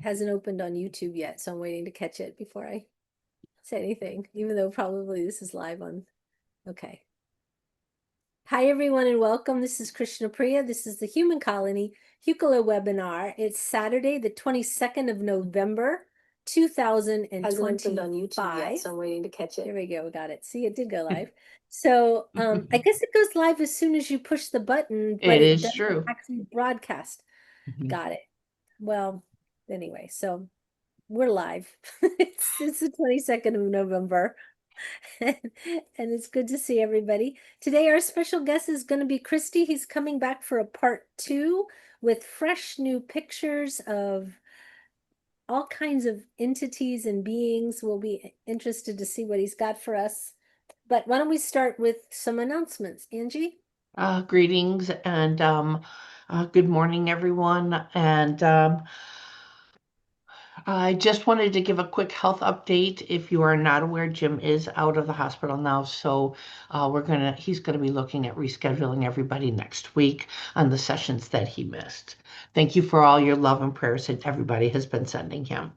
hasn't opened on YouTube yet, so I'm waiting to catch it before I say anything, even though probably this is live on. Okay. Hi, everyone, and welcome. This is Krishna Priya. This is the Human Colony Hucolo webinar. It's Saturday, the 22nd of November, 2025. Hasn't opened on YouTube yet, so I'm waiting to catch it. There we go. We got it. See, it did go live. So I guess it goes live as soon as you push the button, but It is doesn't true. actually broadcast. Got it. Well, anyway, so we're live. It's the 22nd of November. And it's good to see everybody. Today, our special guest is going to be Christy. He's coming back for a part 2 with fresh new pictures of all kinds of entities and beings. We'll be interested to see what he's got for us. But why don't we start with some announcements, Angie? Greetings and good morning, everyone. And I just wanted to give a quick health update. If you are not aware, Jim is out of the hospital now, so he's gonna be looking at rescheduling everybody next week on the sessions that he missed. Thank you for all your love and prayers that everybody has been sending him.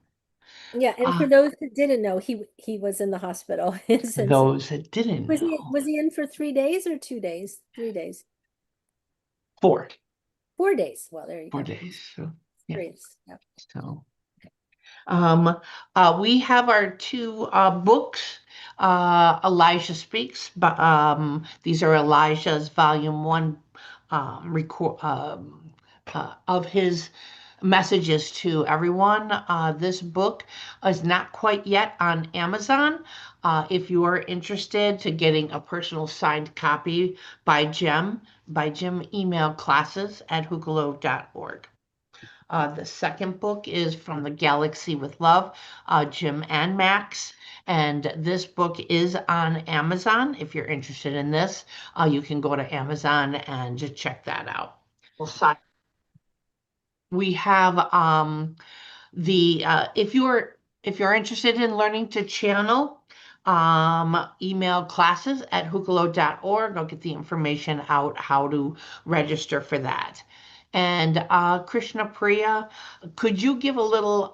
Yeah, and for those that didn't know, he was in the hospital since Those that didn't know. was he in for 3 days or 2 days? 3 days. 4 4 days. Well, there you 4 days. So yeah. Yep. So we have our 2 books. Elijah Speaks, but these are Elijah's volume 1 record of his messages to everyone. This book is not quite yet on Amazon. If you are interested to getting a personal signed copy by Jim, email classes@hucolo.org. The second book is From the Galaxy with Love, Jim and Max. And this book is on Amazon. If you're interested in this, you can go to Amazon and just check that out. We have if you're interested in learning to channel, email classes@hucolo.org. I'll get the information out how to register for that. And Krishna Priya, could you give a little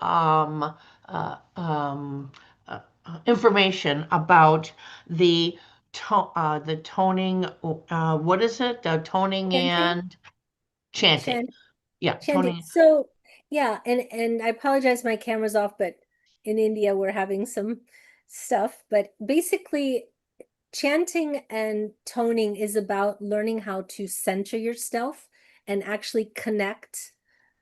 information about the toning? What is it? The toning and chanting. Yeah, Chanting. toning. So yeah, and I apologize, my camera's off, but in India we're having some stuff. But basically, chanting and toning is about learning how to center yourself and actually connect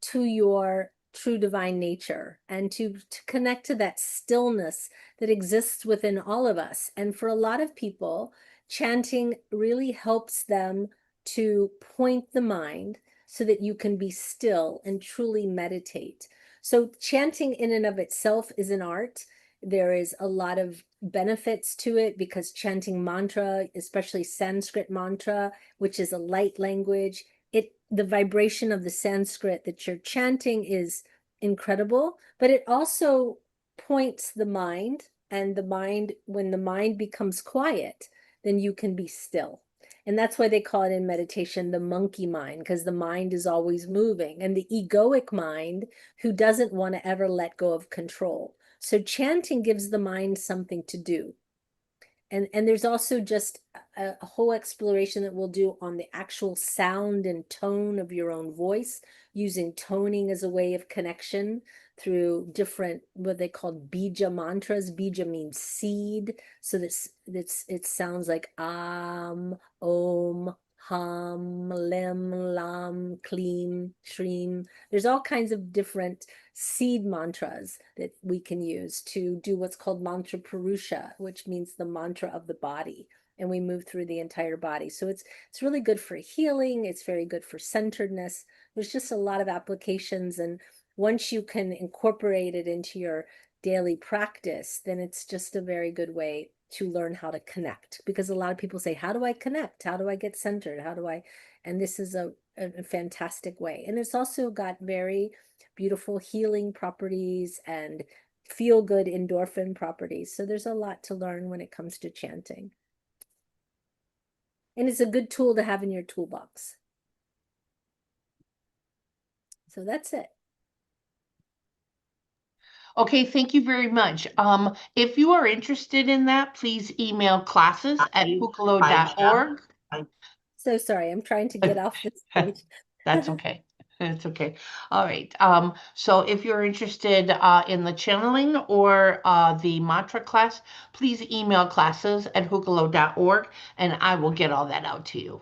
to your true divine nature and to connect to that stillness that exists within all of us. And for a lot of people, chanting really helps them to point the mind so that you can be still and truly meditate. So chanting in and of itself is an art. There is a lot of benefits to it because chanting mantra, especially Sanskrit mantra, which is a light language, the vibration of the Sanskrit that you're chanting is incredible, but it also points the mind, and when the mind becomes quiet, then you can be still. And that's why they call it in meditation the monkey mind, because the mind is always moving, and the egoic mind who doesn't want to ever let go of control. So chanting gives the mind something to do. And there's also just a whole exploration that we'll do on the actual sound and tone of your own voice, using toning as a way of connection through different, what they call bija mantras. Bija means seed. So it sounds like om, hum, lim, lam, kleem, shreem. There's all kinds of different seed mantras that we can use to do what's called mantra purusha, which means the mantra of the body. And we move through the entire body. So it's really good for healing. It's very good for centeredness. There's just a lot of applications. And once you can incorporate it into your daily practice, then it's just a very good way to learn how to connect. Because a lot of people say, how do I connect? How do I get centered? And this is a fantastic way. And it's also got very beautiful healing properties and feel good endorphin properties. So there's a lot to learn when it comes to chanting. And it's a good tool to have in your toolbox. So that's it. Okay, thank you very much. If you are interested in that, please email classes@hucolo.org. So sorry, I'm trying to get off this page. That's okay. It's okay. All right. So if you're interested in the channeling or the mantra class, please email classes@hucolo.org and I will get all that out to you.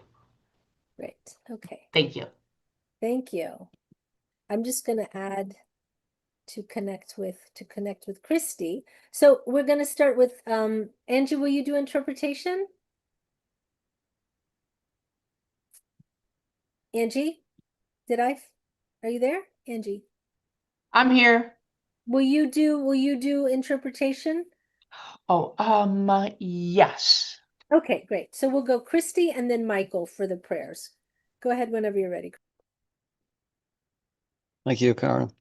Great. Okay. Thank you. Thank you. I'm just going to add to connect with Christy. So we're going to start with Angie, will you do interpretation? Angie, are you there? Angie, I'm here. will you do interpretation? Oh, yes. Okay, great. So we'll go Christy and then Michael for the prayers. Go ahead whenever you're ready. Thank you, Karen.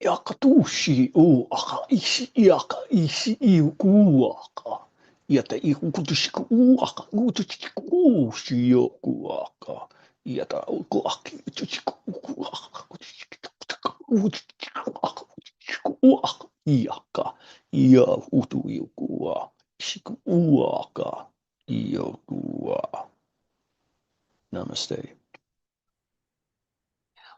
Yakatushi o aka ishi iaka ishi iu kuaka. Iata iku kutushiku uaka kutushiku ushi yo kuaka. Iata uku aki kutushiku uaka kutushiku uaka iaka. Ia utu iu kua. Shiku uaka. Iyo kua. Namaste.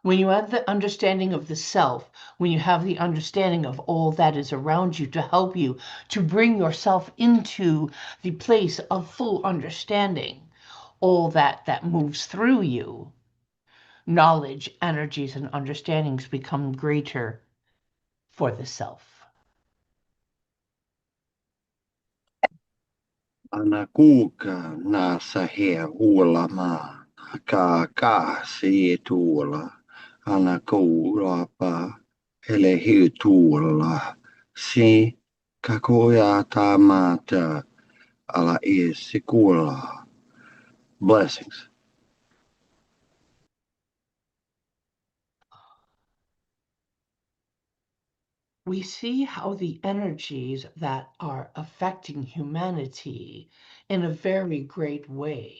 When you have the understanding of the self, when you have the understanding of all that is around you to help you to bring yourself into the place of full understanding, all that moves through you, knowledge, energies, and understandings become greater for the self. Anakuka na sahea ulama ka si tuola anakurapa elehi tuola si kakoya tamata ala isikula. Blessings. We see how the energies that are affecting humanity in a very great way.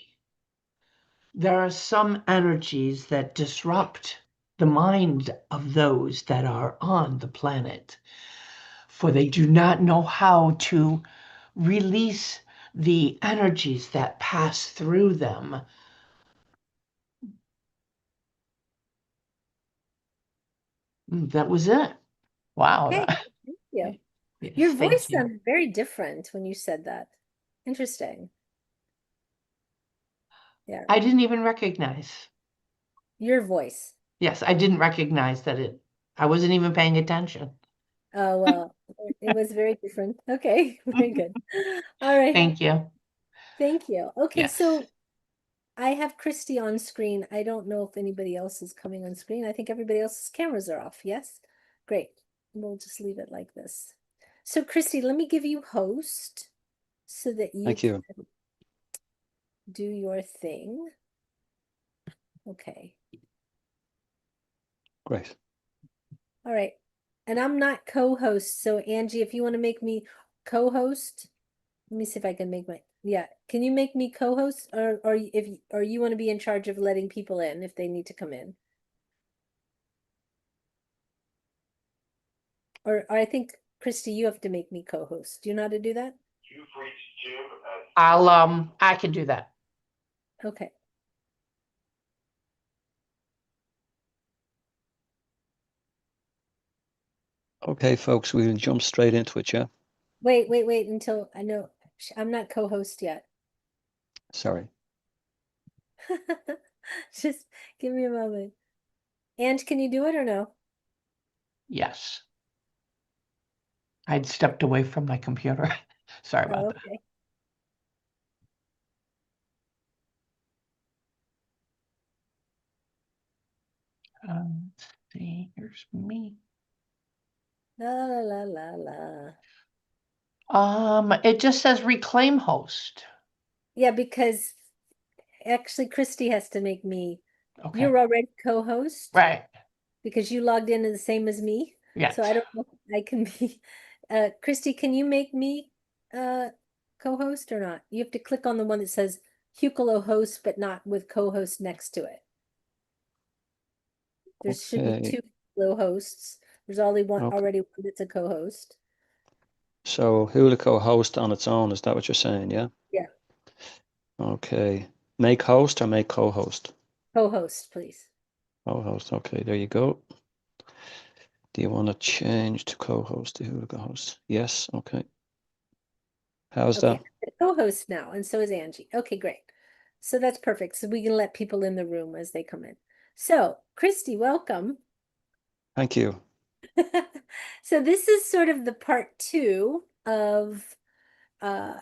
There are some energies that disrupt the mind of those that are on the planet, for they do not know how to release the energies that pass through them. That was it. Wow. Okay, thank you. Yes, Your thank voice you. sounded very different when you said that. Interesting. Yeah, I didn't even recognize. your voice. Yes, I didn't recognize I wasn't even paying attention. Oh, well, it was very different. Okay, very good. All right. Thank you. Thank you. Okay, Yes. so I have Christy on screen. I don't know if anybody else is coming on screen. I think everybody else's cameras are off. Yes? Great. We'll just leave it like this. So Christy, let me give you host so that you Thank you. can do your thing. Okay. Great. All right. And I'm not co-host. So Angie, if you want to make me co-host, let me see if I can make yeah. Can you make me co-host or you want to be in charge of letting people in if they need to come in? Or I think Christy, you have to make me co-host. Do you know how to do that? I can do that. Okay. Okay, folks, we can jump straight into it, yeah? Wait until I know I'm not co-host yet. Sorry. Just give me a moment. And can you do it or no? Yes. I'd stepped away from my computer. Sorry about Oh, that. okay. Let's see, here's me. La la la la. It just says reclaim host. Yeah, because actually Christy has to make me. Okay. You're already co-host. Right. Because you logged in the same as me. Yes. So I don't know if I can be Christy, can you make me co-host or not? You have to click on the one that says Hucolo host, but not with co-host next to it. There should be Okay. two Hucolo hosts. There's only one Okay. already one that's a co-host. So Hulico host on its own, is that what you're saying? Yeah. Yeah. Okay. Make host or make co-host? Co-host, please. Co-host. Okay, there you go. Do you want to change to co-host to Hulico host? Yes. Okay. How's Okay, that? co-host now, and so is Angie. Okay, great. So that's perfect. So we can let people in the room as they come in. So, Christy, welcome. Thank you. So this is sort of the part 2 of a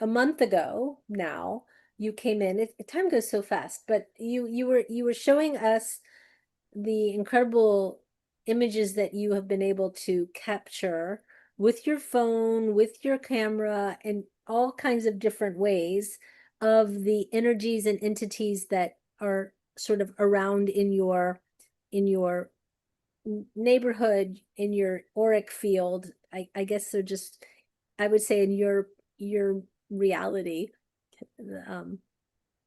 month ago now. You came in. Time goes so fast, but you were showing us the incredible images that you have been able to capture with your phone, with your camera, in all kinds of different ways of the energies and entities that are sort of around in your neighborhood, in your auric field. I guess they're just, I would say in your reality. Um,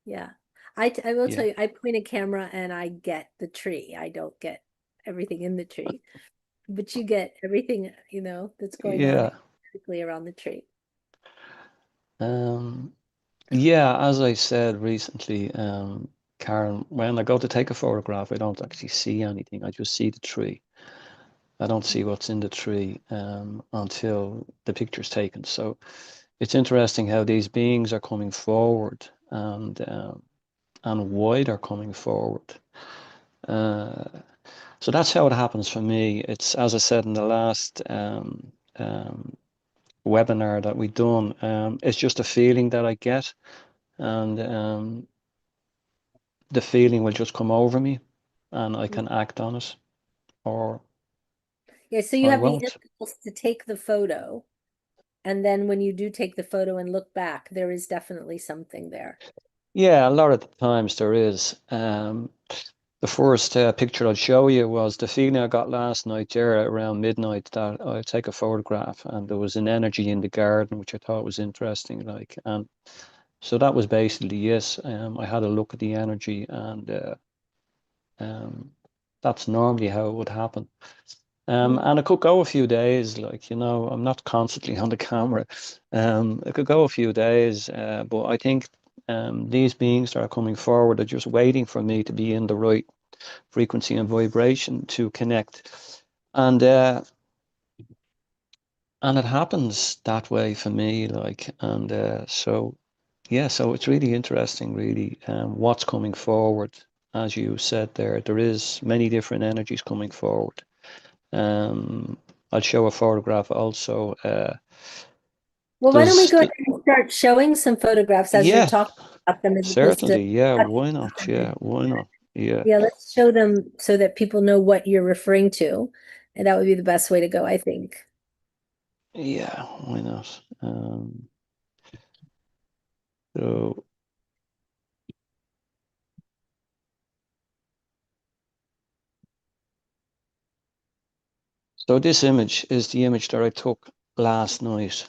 yeah. I will Yeah. tell you, I point a camera and I get the tree. I don't get everything in the tree, but you get everything, that's going on Yeah. physically around the tree. Um, yeah, as I said recently, Karen, when I go to take a photograph, I don't actually see anything. I just see the tree. I don't see what's in the tree until the picture's taken. So it's interesting how these beings are coming forward and why they're coming forward. So that's how it happens for me. It's, as I said in the last webinar that we done, it's just a feeling that I get, and the feeling will just come over me, and I can act on it, or Yeah, so you I have the won't. impulse to take the photo, and then when you do take the photo and look back, there is definitely something there. Yeah, a lot of the times there is. The first picture I'll show you was the feeling I got last night there around midnight that I'd take a photograph, and there was an energy in the garden which I thought was interesting. Like, and so that was basically yes. I had a look at the energy, and that's normally how it would happen. And it could go a few days, like, I'm not constantly on the camera. It could go a few days, but I think these beings that are coming forward are just waiting for me to be in the right frequency and vibration to connect. And it happens that way for me, like, and so yeah, so it's really interesting, really, what's coming forward. As you said there is many different energies coming forward. I'll show a photograph also. Well, why don't we There's, go ahead and start showing some photographs as you're yeah, talking about them as opposed to certainly, yeah, talking why about not? them? Yeah, why not? Yeah, Yeah, let's show them so that people know what you're referring to. And that would be the best way to go, I think. yeah, why not? So, so this image is the image that I took last night,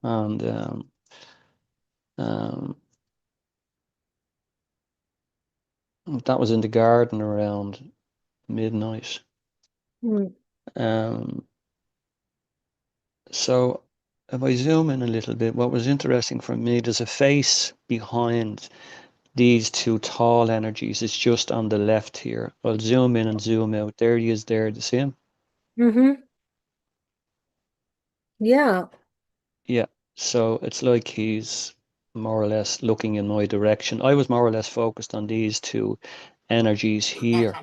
and um, that was in the garden around midnight. Hmm. Um, so if I zoom in a little bit, what was interesting for me, there's a face behind these two tall energies. It's just on the left here. I'll zoom in and zoom out. There he is there. Do you see him? Mm-hmm. Yeah. Yeah. So it's like he's more or less looking in my direction. I was more or less focused on these two energies here.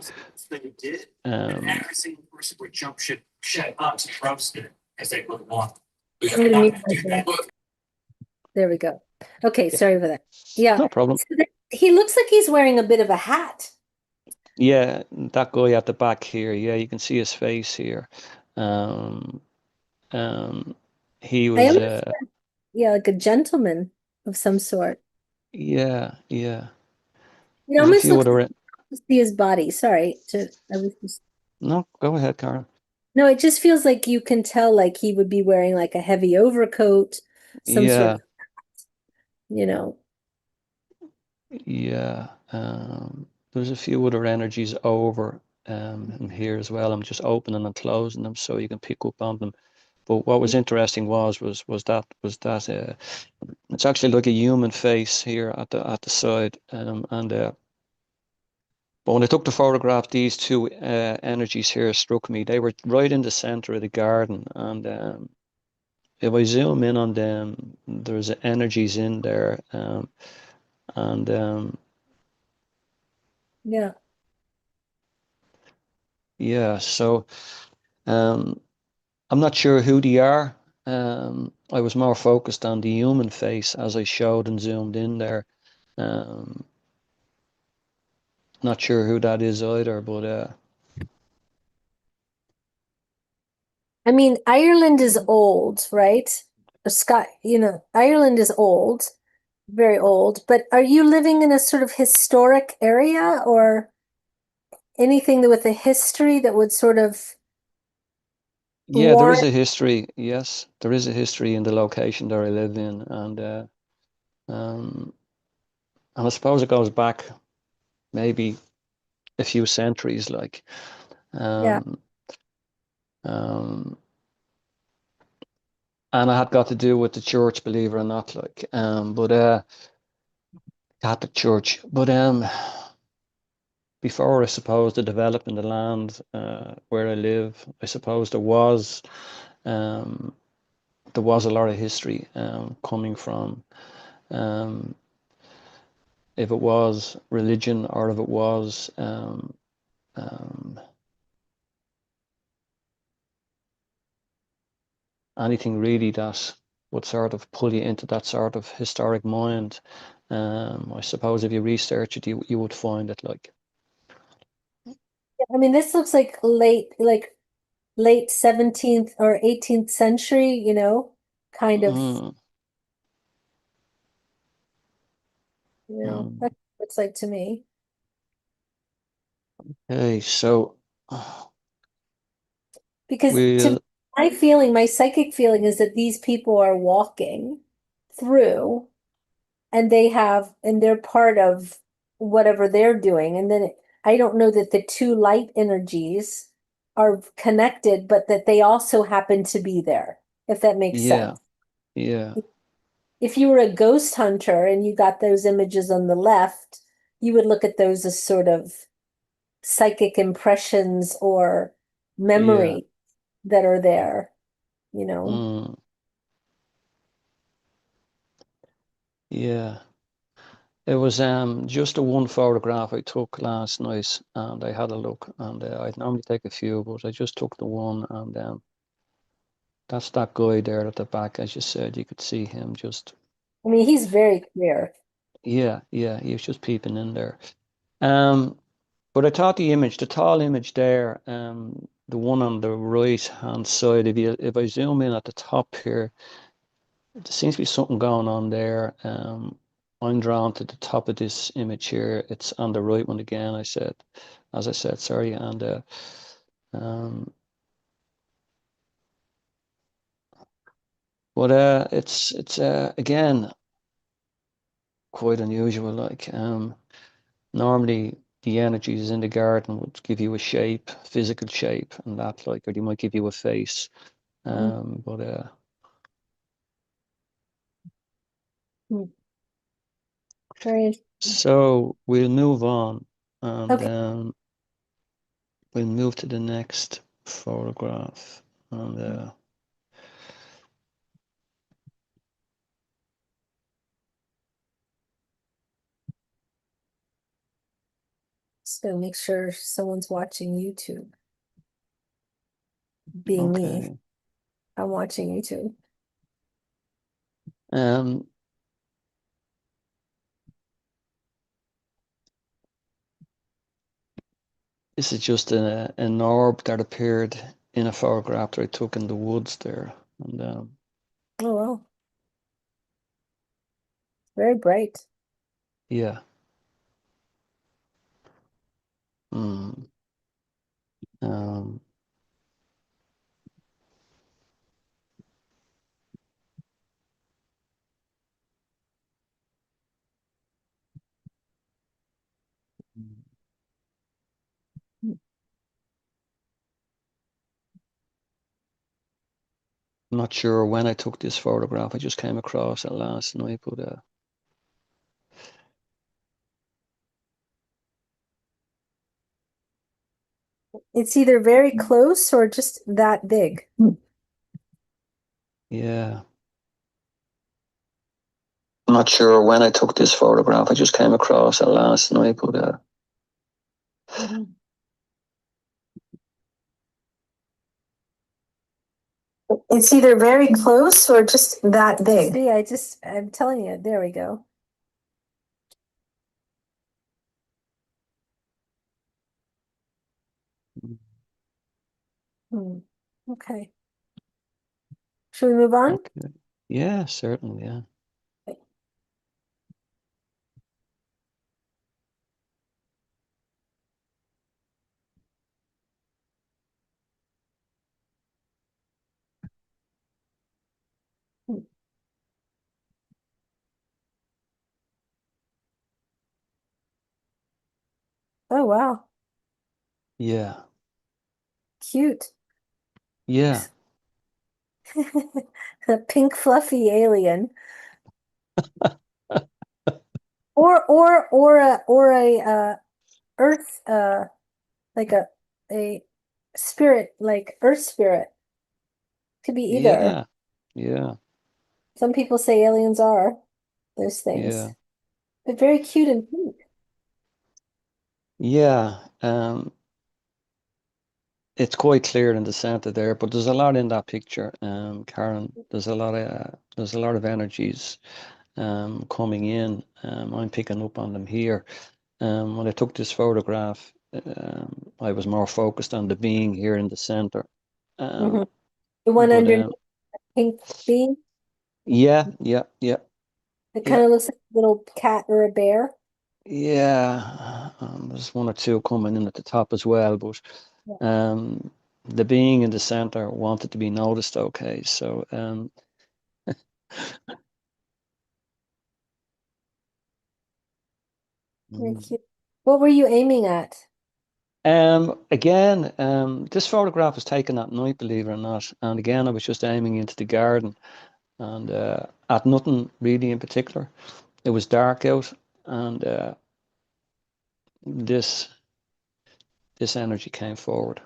Um, I'm gonna mute myself. There we go. Okay, yeah, sorry for that. Yeah. no problem. So he looks like he's wearing a bit of a hat. Yeah, that guy at the back here. Yeah, you can see his face here. Um, um, he I was, almost, yeah, like a gentleman of some sort. yeah, yeah. It There's a almost few looks like other, to see his body. Sorry to, I was just, no, go ahead, Karen. no, it just feels like you can tell like he would be wearing like a heavy overcoat, some sort Yeah, of, you know. Yeah. There's a few other energies over in here as well. I'm just opening and closing them so you can pick up on them. But what was interesting was that it's actually like a human face here at the side, but when I took the photograph, these two energies here struck me. They were right in the center of the garden, and if I zoom in on them, there's energies in there, and Yeah. yeah. So um, I'm not sure who they are. I was more focused on the human face as I showed and zoomed in there. Um, Not sure who that is either, but I mean, Ireland is old, right? Or Scott, Ireland is old, very old, but are you living in a sort of historic area or anything with a history that would sort of yeah, there is warrant? a history. Yes, there is a history in the location that I live in, um, and I suppose it goes back maybe a few centuries, like, Yeah. um, um, and it had got to do with the church, believe it or not, like, but Catholic Church. But before, I suppose, the development of the land where I live, I suppose um, there was a lot of history coming from. Um, if it was religion or if it was um, anything really that would sort of pull you into that sort of historic mind. I suppose if you research it, you would find it like. I mean, this looks like late 17th or 18th century, kind of, Mm, mm. that's what it looks like to me. Okay, so Because we'll, my psychic feeling is that these people are walking through and they're part of whatever they're doing. And then I don't know that the two light energies are connected, but that they also happen to be there, if that makes yeah, sense. yeah, If you were a ghost hunter and you got those images on the left, you would look at those as sort of psychic impressions or yeah, memory that are there. mm, yeah. It was just a one photograph I took last night, and I had a look, and I'd normally take a few, but I just took the one, and that's that guy there at the back, as you said. You could see him just, I mean, he's very clear. yeah, yeah, he was just peeping in there. Um, but I thought the tall image there, the one on the right hand side, if I zoom in at the top here, there seems to be something going on there. I'm drawn to the top of this image here. It's on the right one again, as I said, sorry, and um, but it's again quite unusual. Like normally the energies in the garden would give you a shape, physical shape, and that like, or they might give you a face. Mhm. But Very interesting. so we'll move on, and Okay, we'll move to the next photograph, and just gonna make sure someone's watching YouTube. Being me, okay. I'm watching YouTube. Um, this is just an orb that appeared in a photograph that I took in the woods there, and Oh well, very bright. yeah. Mm, um, I'm not sure when I took this photograph. I just came across it last night, but It's either very close or just that big. yeah. I'm not sure when I took this photograph. I just came across it last night, but It's either very close or just that big. See, I'm telling you, there we go. Okay. Should we move on? okay. Yeah, certainly, yeah. Oh, wow. Yeah. Cute. Yeah. A pink fluffy alien. Or a earth like a spirit, like earth spirit. Could be either. Yeah. Yeah. Some people say aliens are those things. Yeah. But very cute and pink. Yeah. It's quite clear in the center there, but there's a lot in that picture, Karen. There's a lot of energies coming in. I'm picking up on them here. When I took this photograph, I was more focused on the being here in the center. The one But underneath the pink being. yeah. It kind of looks like a little cat or a bear. Yeah, there's one or two coming in at the top as well, but Yeah. the being in the center wanted to be noticed. Okay, so Very cute. What were you aiming at? again, this photograph was taken at night, believe it or not, and again, I was just aiming into the garden, and at nothing really in particular. It was dark out, and this energy came forward.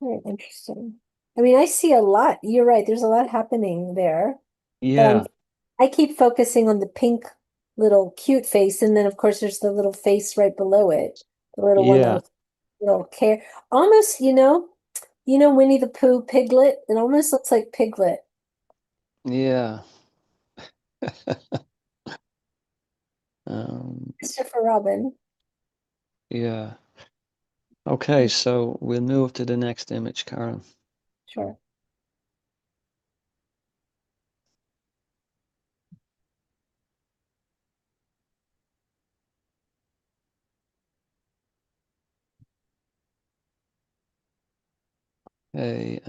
Very interesting. I mean, I see a lot. You're right. There's a lot happening there. Yeah, I keep focusing on the pink little cute face, and then of course there's the little face right below it, the little one yeah, with little care. Almost, Winnie the Pooh Piglet. It almost looks like Piglet. yeah. Um, Christopher Robin. yeah. Okay, so we'll move to the next image, Karen. Sure. Hey,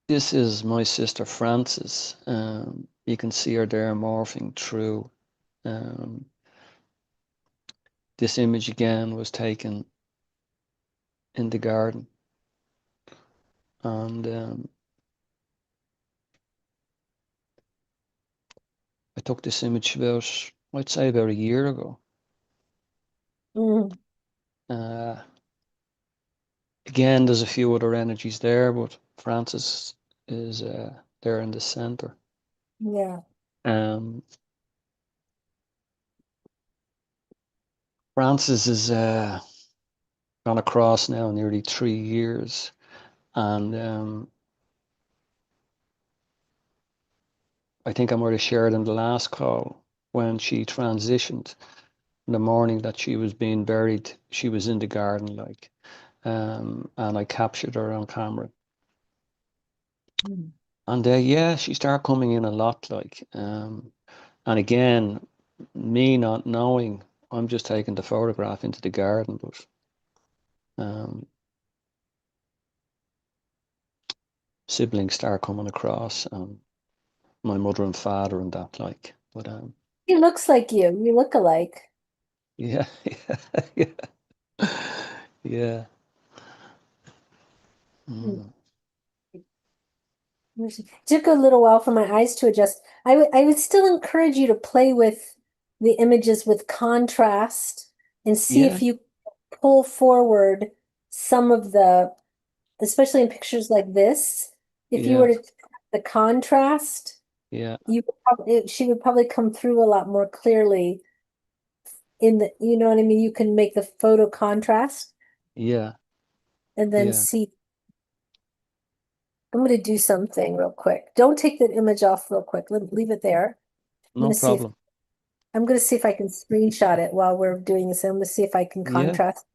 this is my sister Frances. You can see her there morphing through. Um, this image again was taken in the garden, and I took this image I'd say about a year ago. Mm, Uh, Again, there's a few other energies there, but Frances is there in the center. yeah. Frances is gone across now nearly 3 years, and I think I might have shared in the last call when she transitioned. The morning that she was being buried, she was in the garden, and I captured her on camera. Mm. And yeah, she started coming in a lot, and again, me not knowing, I'm just taking the photograph into the garden, but siblings start coming across, my mother and father and that, like, but He looks like you. You look alike. yeah, yeah, yeah. Mm. It took a little while for my eyes to adjust. I would still encourage you to play with the images with contrast and see Yeah, if you pull forward some of the, especially in pictures like this, if you were yeah, to the contrast, yeah, she would probably come through a lot more clearly in the, you know what I mean? You can make the photo contrast yeah, and then yeah. see. I'm going to do something real quick. Don't take the image off real quick. Leave it there. I'm going No to see if problem. I'm going to see if I can screenshot it while we're doing this. I'm going to see if I can Yeah, contrast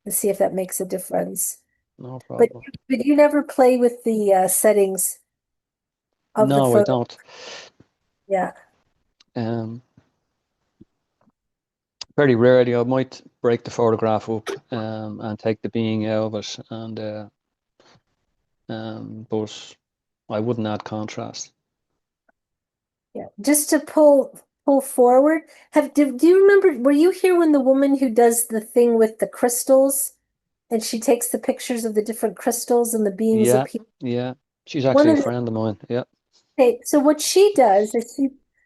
and see if that makes a difference. no But problem. but you never play with the settings of the No, I photo. don't. Yeah. Um, very rarely I might break the photograph up and take the being out of it, and but I wouldn't add contrast. Yeah. Just to pull forward. Do you remember, were you here when the woman who does the thing with the crystals and she takes the pictures of the different crystals and the beings Yeah, appear? yeah. She's One actually a of the friend of mine. Yeah, Okay, so what she does is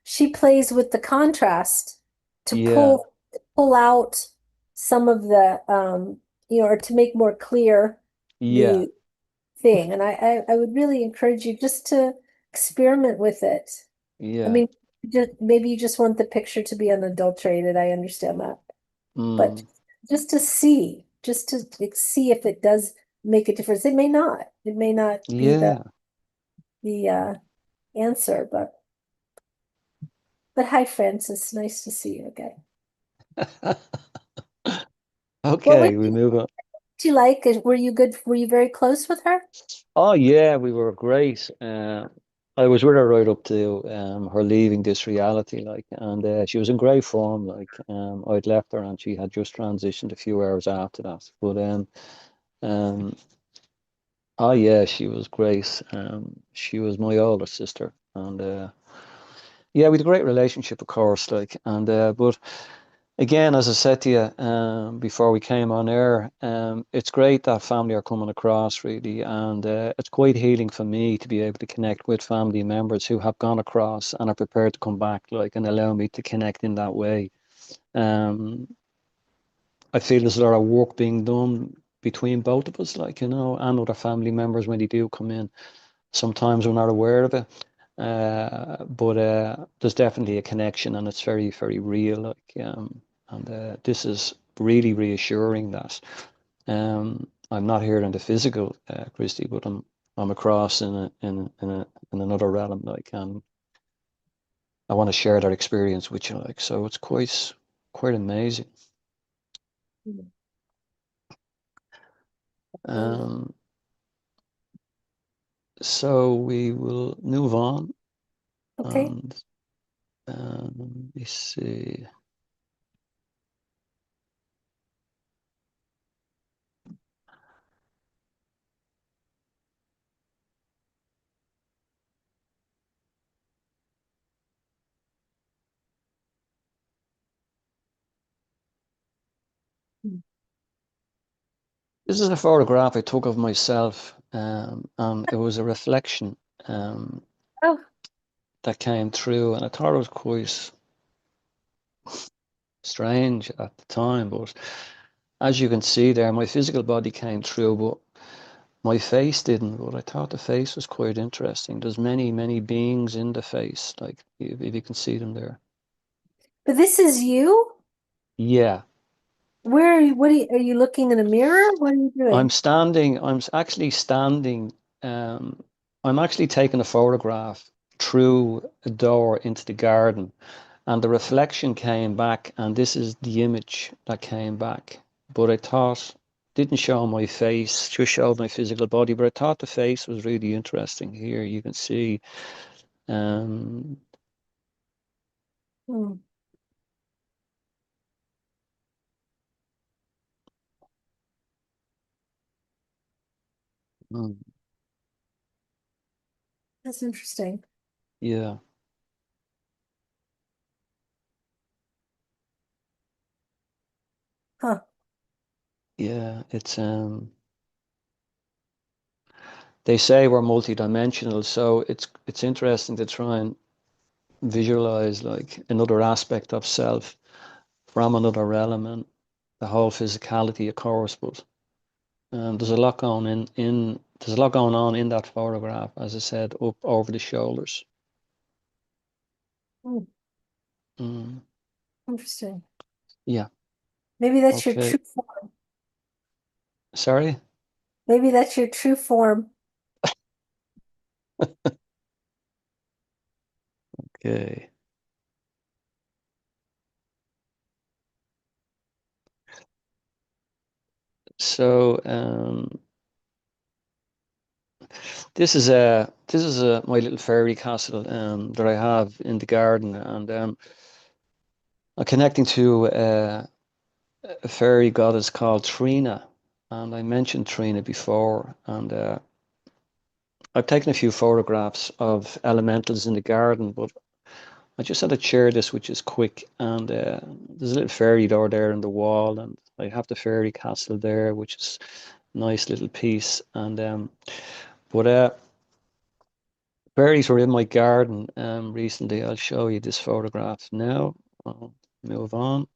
she plays with the contrast to yeah, pull out some of the or to make more clear yeah, the thing. And I would really encourage you just to experiment with it. I yeah. mean, just maybe you just want the picture to be unadulterated. I understand that. But Mm, just to see, just to see if it does make a difference. It may not. It may not be yeah. the answer, but hi, Francis. Nice to see you again. What was Okay, we move on. she like? Were you good? Were you very close with her? Oh yeah, we were great. I was with her right up to her leaving this reality, like, and she was in great form. Like, I'd left her and she had just transitioned a few hours after that. But um, oh yeah, she was great. She was my older sister, and yeah, we had a great relationship, of course. Like, and but again, as I said to you before we came on air, it's great that family are coming across, really, and it's quite healing for me to be able to connect with family members who have gone across and are prepared to come back, like, and allow me to connect in that way. Um, I feel there's a lot of work being done between both of us, like, and other family members when they do come in. Sometimes we're not aware of it, but there's definitely a connection, and it's very, very real. Like, and this is really reassuring that I'm not here in the physical, Christy, but I'm across in another realm. Like, I want to share that experience with you. Like, so it's quite amazing. Um, Um, so we will move on, okay. and let me see. This is a photograph I took of myself, and it was a reflection um, Oh, that came through, and I thought it was quite strange at the time. But as you can see there, my physical body came through, but my face didn't. But I thought the face was quite interesting. There's many, many beings in the face, like if you can see them there. but this is you? Yeah, Where are you? Are you looking in a mirror? What are you I'm doing? standing. Actually standing. Um, I'm actually taking a photograph through a door into the garden. And the reflection came back, and this is the image that came back. But I thought, didn't show my face, just showed my physical body. But I thought the face was really interesting. Here you can see, um, Hmm. mm, That's interesting. Yeah. Huh. Yeah, it's they say we're multidimensional, so it's interesting to try and visualize like another aspect of self from another element, the whole physicality of course, but there's a lot going there's a lot going on in that photograph, as I said, up over the shoulders. Hmm. Mm, Interesting. yeah. Maybe that's your Okay. true form. Sorry. Maybe that's your true form. Okay. So this is my little fairy castle that I have in the garden, and I'm connecting to a fairy goddess called Trina, and I mentioned Trina before, and I've taken a few photographs of elementals in the garden, but I just had to share this, which is quick, and there's a little fairy door there in the wall, and I have the fairy castle there, which is a nice little piece, and but berries were in my garden recently. I'll show you this photograph now. I'll move on.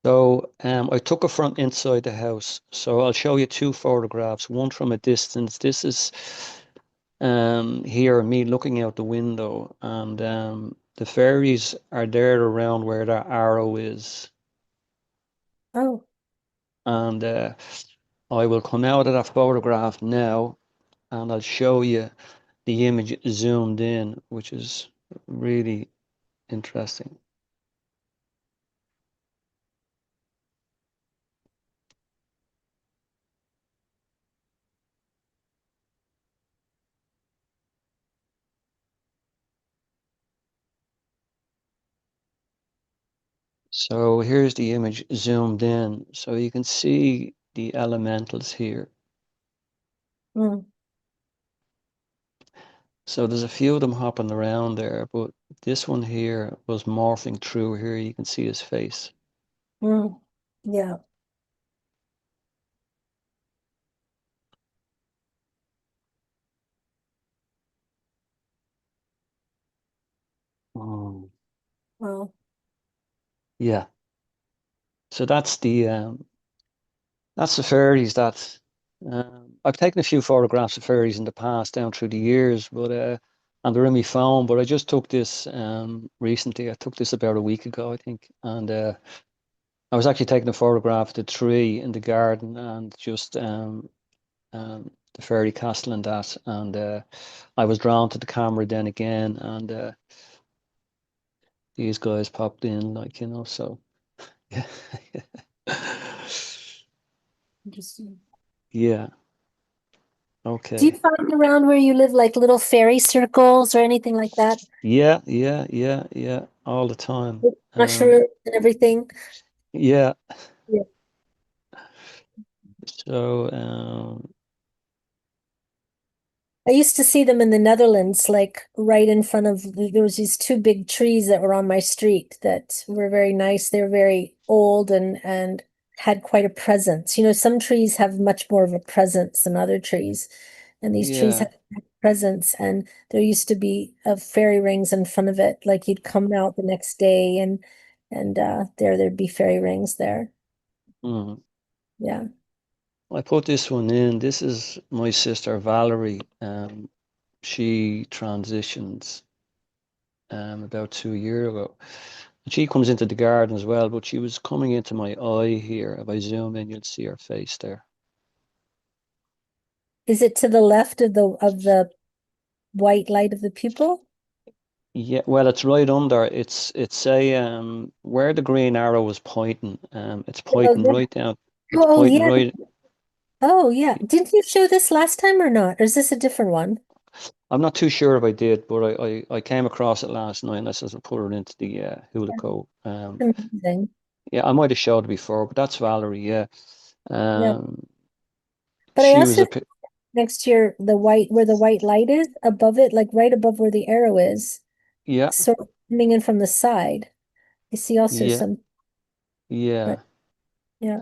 So I took it from inside the house. So I'll show you two photographs, one from a distance. This is here, me looking out the window, and the fairies are there around where that arrow is. Oh, And I will come out of that photograph now, and I'll show you the image zoomed in, which is really interesting. So here's the image zoomed in. So you can see the elementals here. mm, So there's a few of them hopping around there, but this one here was morphing through here. You can see his face. mm. Yeah. Oh. Well, Yeah. So that's the fairies that I've taken a few photographs of fairies in the past down through the years, but and they're in my phone. But I just took this recently. I took this about a week ago, I think, and I was actually taking a photograph of the tree in the garden and just the fairy castle and that, and I was drawn to the camera then again, and these guys popped in, like so yeah, interesting. yeah, Do you okay. find around where you live like little fairy circles or anything like that? Yeah, yeah, yeah, yeah, all the time. Mushrooms and everything. Yeah. Yeah. So, I used to see them in the Netherlands, like right in front of, there was these two big trees that were on my street that were very nice. They were very old and had quite a presence. You know, some trees have much more of a presence than other trees. And these trees yeah. had a presence, and there used to be fairy rings in front of it. Like you'd come out the next day and there'd be fairy rings there. Mm. Yeah. I put this one in. This is my sister Valerie. She transitions about 2 years ago. And she comes into the garden as well, but she was coming into my eye here. If I zoom in, you'll see her face there. Is it to the left of the white light of the pupil? Yeah, well, it's right under. It's a where the green arrow was pointing. It's Oh, pointing yeah. right down. It's Oh, pointing yeah. right. Oh, yeah. Didn't you show this last time or not? Or is this a different one? I'm not too sure if I did, but I came across it last night and I said I'll put it into the Hucolo. Amazing. Yeah, I might have showed it before, but that's Valerie. Yeah, Yeah. But I she was also a next to the white, where the white light is, above it, like right above where the arrow is, yeah, sort of coming in from the side. I see also yeah, some, yeah. but yeah,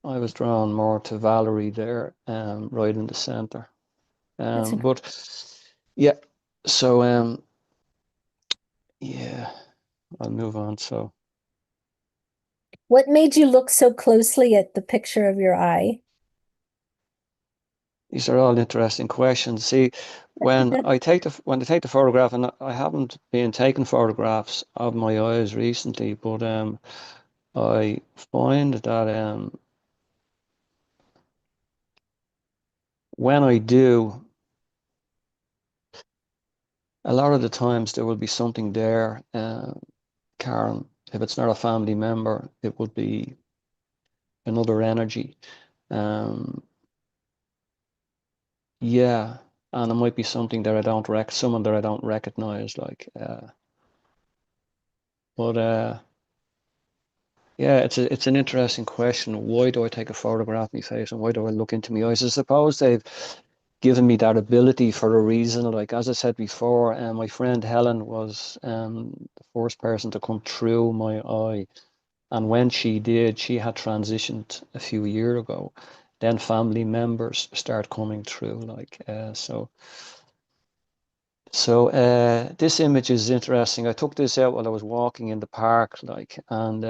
I was drawn more to Valerie there, right in the center. that's incredible. But yeah, so yeah, I'll move on. So What made you look so closely at the picture of your eye? these are all interesting questions. See, when I take the photograph, and I haven't been taking photographs of my eyes recently, but I find that when I do, a lot of the times there will be something there, Karen. If it's not a family member, it would be another energy. Um, yeah, and it might be something that someone that I don't recognize, like, but yeah, it's an interesting question. Why do I take a photograph of my face and why do I look into my eyes? I suppose they've given me that ability for a reason. Like as I said before, my friend Helen was the first person to come through my eye. And when she did, she had transitioned a few years ago. Then family members start coming through, like this image is interesting. I took this out while I was walking in the park, like, and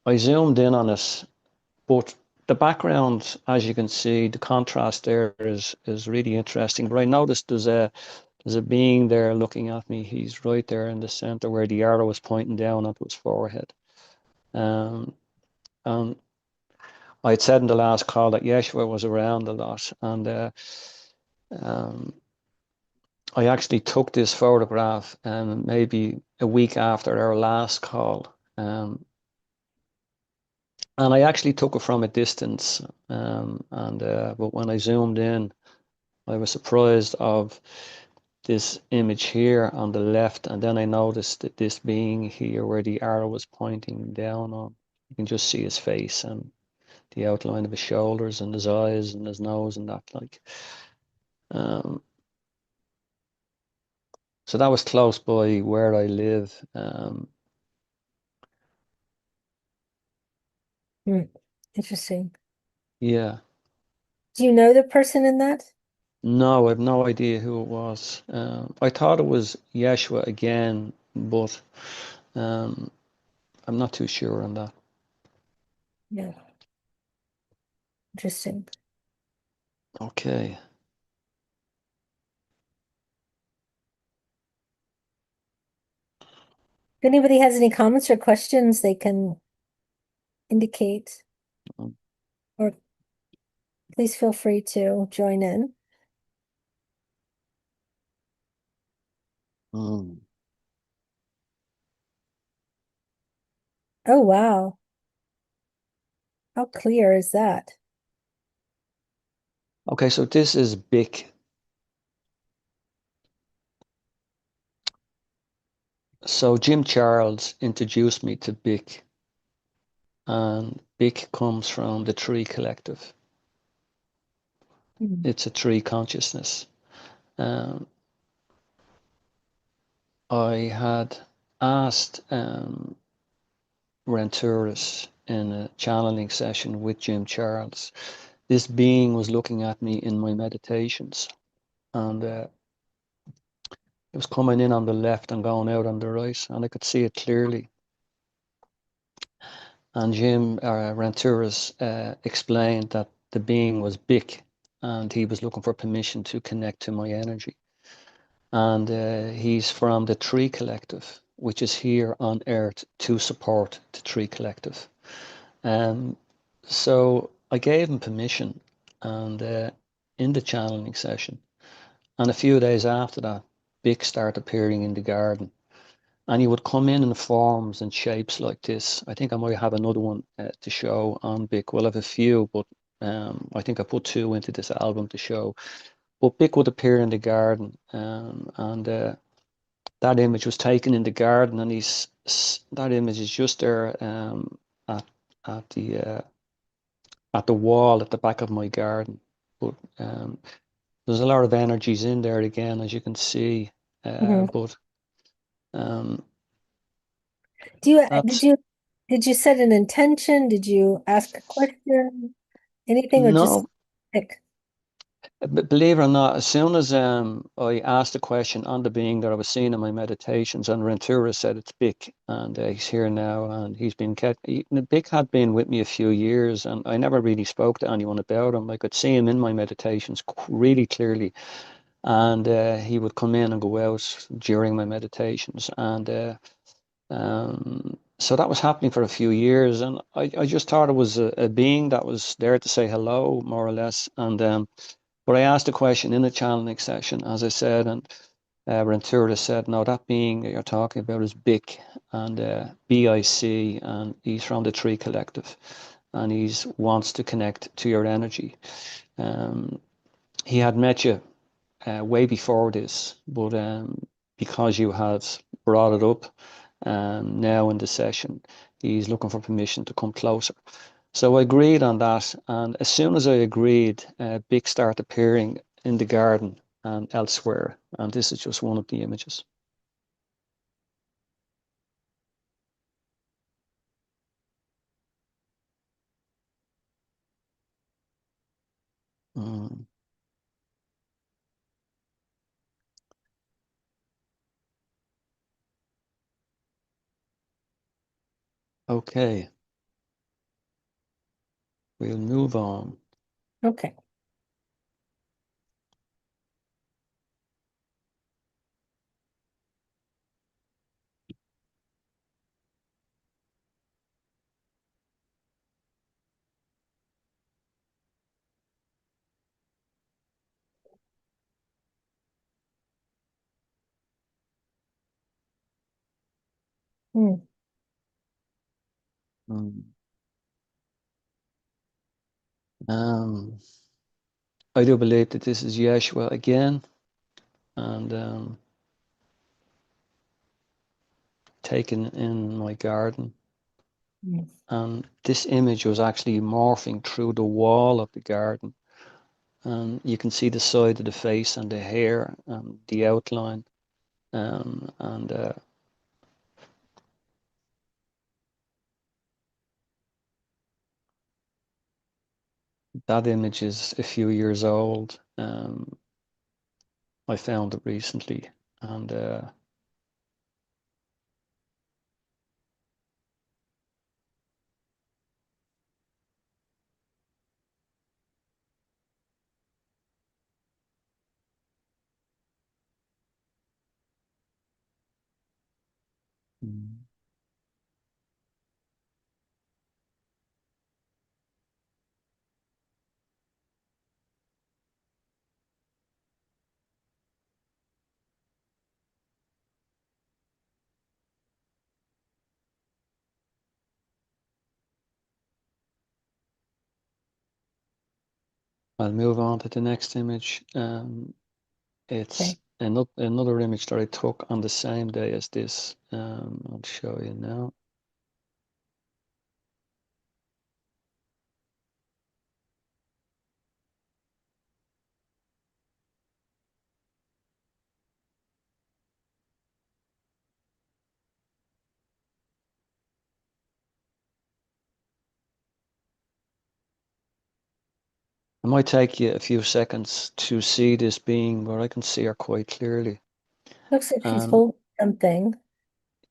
I zoomed in on it, but the background, as you can see, the contrast there is really interesting. But I noticed there's a being there looking at me. He's right there in the center where the arrow is pointing down onto his forehead. Um, and I'd said in the last call that Yeshua was around a lot, and um, I actually took this photograph maybe a week after our last call. And I actually took it from a distance. But when I zoomed in, I was surprised of this image here on the left, and then I noticed that this being here where the arrow was pointing down on, you can just see his face and the outline of his shoulders and his eyes and his nose and that, like. Um, so that was close by where I live. Interesting. Yeah. Do you know the person in that? No, I have no idea who it was. I thought it was Yeshua again, but um, I'm not too sure on that. Yeah, interesting. Okay. If anybody has any comments or questions, they can indicate, Mm. or please feel free to join in. Mm. Oh, wow. How clear is that? Okay, so this is Bic. So Jim Charles introduced me to Bic, and Bic comes from the Tree Collective. Mm. It's a tree consciousness. Um, I had asked Renturis in a channeling session with Jim Charles. This being was looking at me in my meditations, and it was coming in on the left and going out on the right, and I could see it clearly. And Jim Renturis explained that the being was Bic, and he was looking for permission to connect to my energy. And he's from the Tree Collective, which is here on Earth to support the Tree Collective. So I gave him permission, and in the channeling session, and a few days after that, Bic started appearing in the garden, and he would come in forms and shapes like this. I think I might have another one to show on Bic. Well, I have a few, but I think I put two into this album to show. but Bick would appear in the garden, and that image was taken in the garden, and that image is just there at at the uh, at the wall at the back of my garden. But there's a lot of energies in there again, as you can see. But um, Do you that's did you set an intention? Did you ask a question? Anything or just no. pick? Believe it or not, as soon as I asked the question on the being that I was seeing in my meditations, and Rentura said it's Bick, and he's here now, and he's been kept. Bick had been with me a few years, and I never really spoke to anyone about him. I could see him in my meditations really clearly, and he would come in and go out during my meditations, and so that was happening for a few years, and I just thought it was a being that was there to say hello, more or less, and but I asked a question in a channeling session, as I said, and Rentura said, no, that being that you're talking about is Bic, and BIC, and he's from the Tree Collective, and he wants to connect to your energy. He had met you way before this, but because you had brought it up now in the session, he's looking for permission to come closer. So I agreed on that, and as soon as I agreed, Bic started appearing in the garden and elsewhere, and this is just one of the images. Mm. Okay, we'll move on. Okay. Hmm. Mm. I do believe that this is Yeshua again, and taken in my garden. Hmm. And this image was actually morphing through the wall of the garden. And you can see the side of the face and the hair and the outline. And that image is a few years old. I found it recently. And I'll move on to the next image. It's Okay. another image that I took on the same day as this. I'll show you now. It might take you a few seconds to see this being, but I can see her quite clearly. Looks like she's And holding something.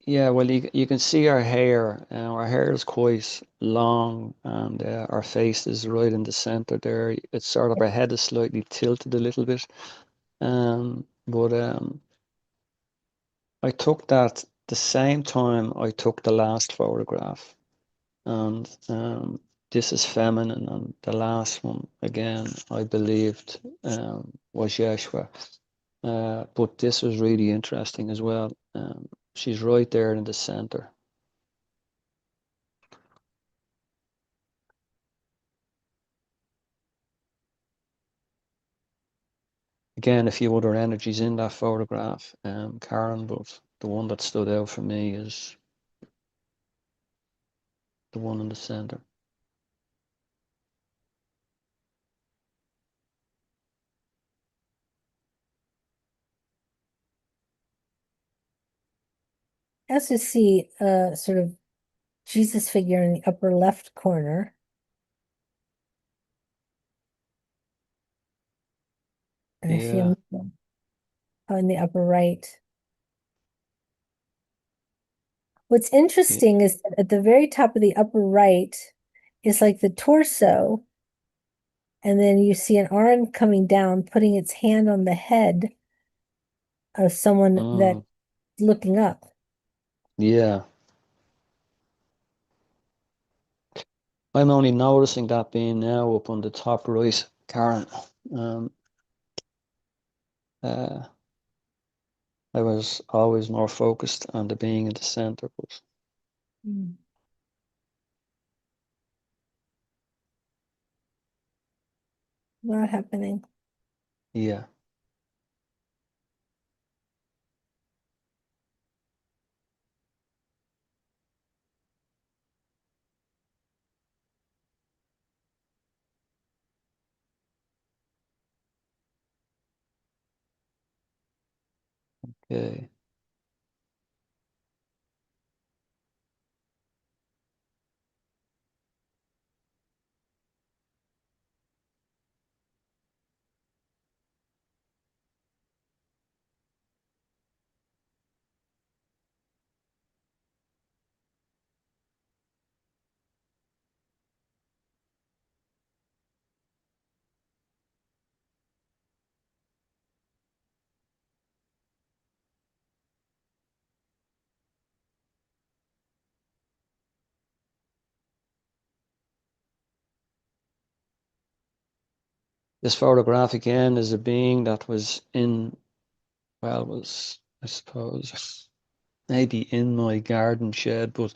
yeah, well, you can see her hair. Her hair is quite long, and her face is right in the center there. It's sort of her head is slightly tilted a little bit. But I took that the same time I took the last photograph, and this is feminine, and the last one again I believed was Yeshua. But this was really interesting as well. She's right there in the center. again, a few other energies in that photograph, Karen, but the one that stood out for me is the one in the center. I also see a sort of Jesus figure in the upper left corner. And I see Yeah, him in the upper right. What's yeah. interesting is that at the very top of the upper right is like the torso, and then you see an arm coming down, putting its hand on the head of someone that's looking up. Yeah. I'm only noticing that being now up on the top right, Karen. Uh, I was always more focused on the being in the center, but Not happening. yeah. Okay. This photograph again is a being that was in, well, was, I suppose, maybe in my garden shed, but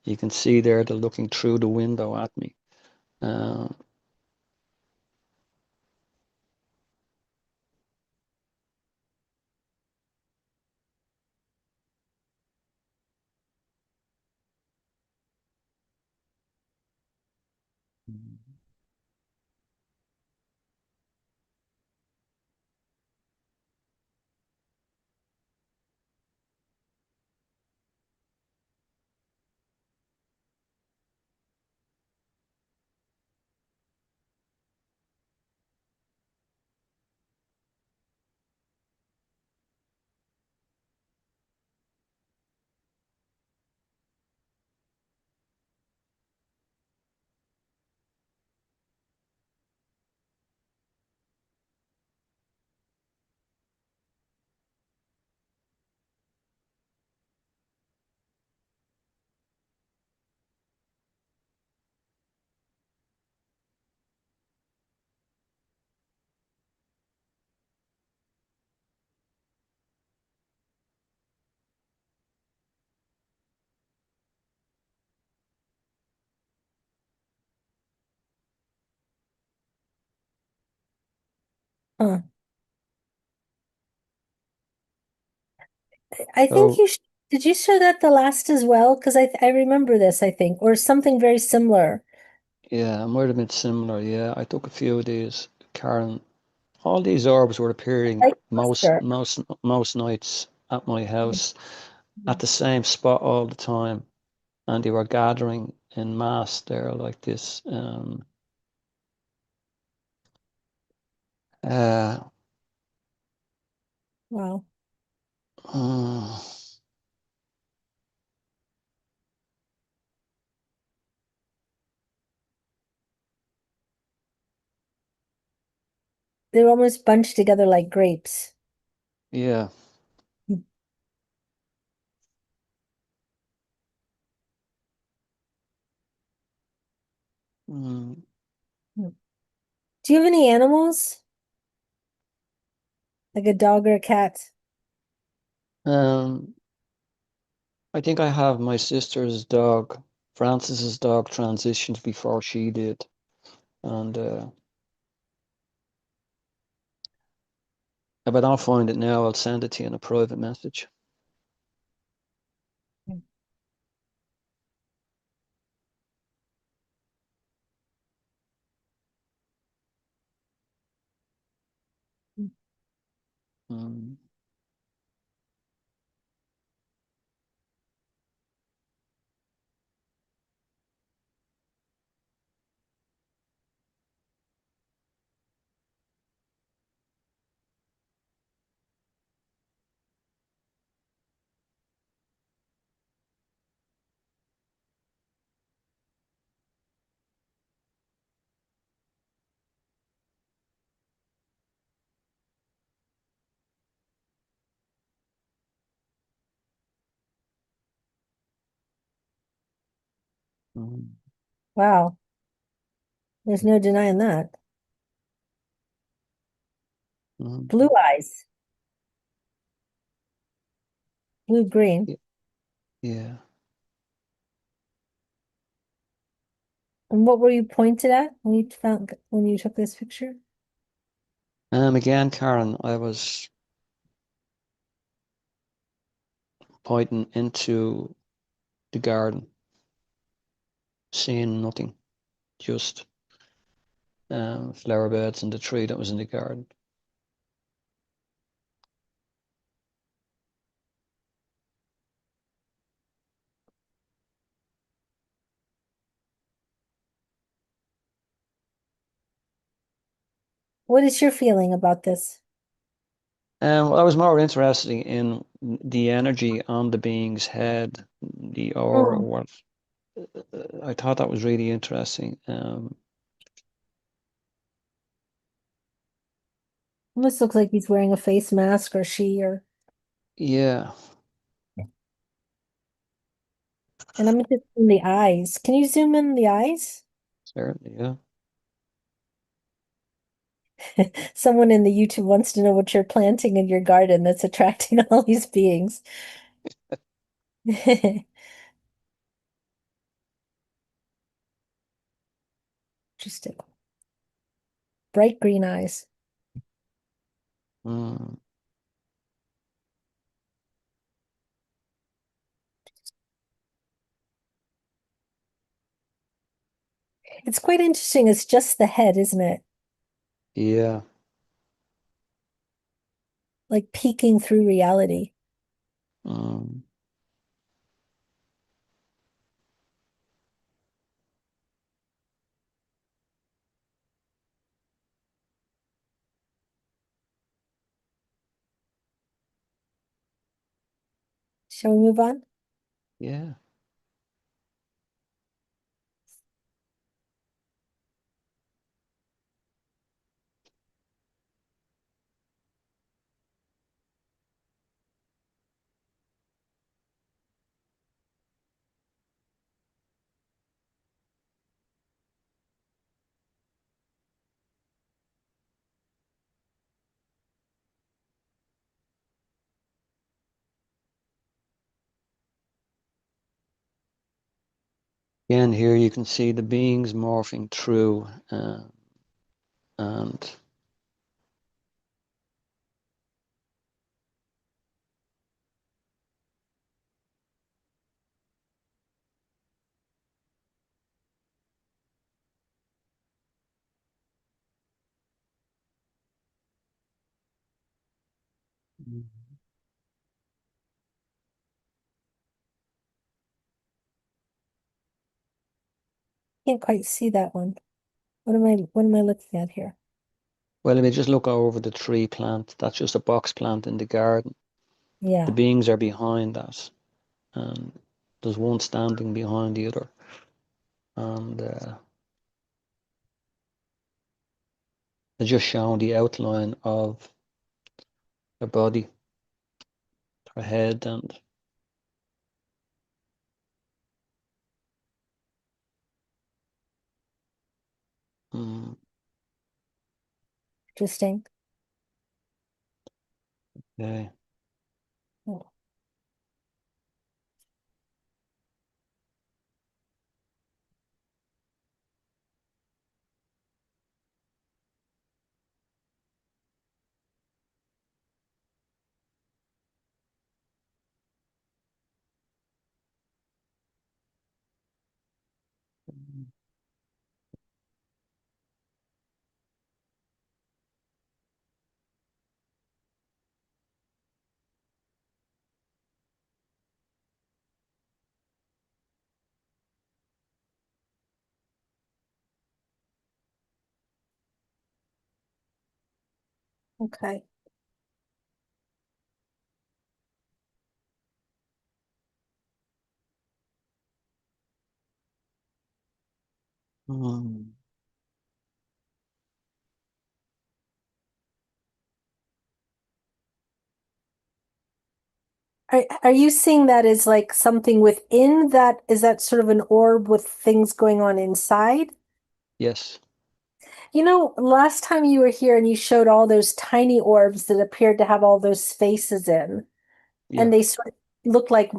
you can see there they're looking through the window at me. Uh, Huh. I think so you did you show that the last as well? Because I remember this, I think, or something very similar. yeah, it might have been similar. Yeah, I took a few of these, Karen. All these orbs were appearing Like cluster. most nights at my house at the same spot all the time, and they were gathering in mass there like this. Uh, Wow. uh, They're almost bunched together like grapes. yeah. Mm. Do you have any animals? Like a dog or a cat? Um, I think I have my sister's dog, Francis's dog, transitioned before she did, and If I don't find it now, I'll send it to you in a private message. Mm. Mm. Wow. There's no denying that. Mm. Blue eyes. Blue green. Yeah. And what were you pointed at when you took this picture? Again, Karen, I was pointing into the garden, seeing nothing, just flower beds and the tree that was in the garden. What is your feeling about this? I was more interested in the energy on the being's head, the aura. Mm. What I thought that was really interesting. Almost looks like he's wearing a face mask or she or Yeah, and I'm interested in the eyes. Can you zoom in the eyes? certainly. Yeah, Someone in the YouTube wants to know what you're planting in your garden that's attracting all these beings. Interesting. Bright green eyes. mm, It's quite interesting. It's just the head, isn't it? yeah. Like peeking through reality. Mm, Shall we move on? yeah. Again, here you can see the beings morphing through, and Can't quite see that one. What am I looking at here? well, if you just look over the tree plant, that's just a box plant in the garden. The Yeah. beings are behind that, and there's one standing behind the other, and they're just showing the outline of their body, their head, and mm, Interesting. yeah. Oh. Okay. Mm. Are you seeing that as like something within that? Is that sort of an orb with things going on inside? Yes. You know, last time you were here and you showed all those tiny orbs that appeared to have all those faces in, Yeah. and they sort of look like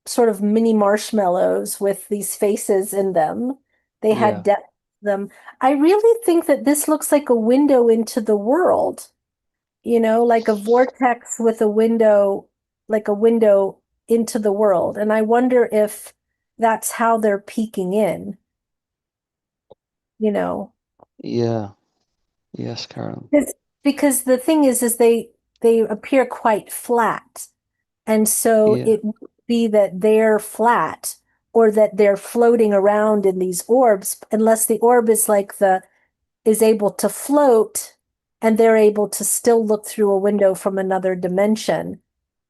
sort of mini marshmallows with these faces in them. They had Yeah. depth to them. I really think that this looks like a window into the world, like a vortex with a window, like a window into the world. And I wonder if that's how they're peeking in, you know. Yeah. Yes, Carolyn. Because the thing is they appear quite flat. And so Yeah. it would be that they're flat or that they're floating around in these orbs, unless the orb is able to float and they're able to still look through a window from another dimension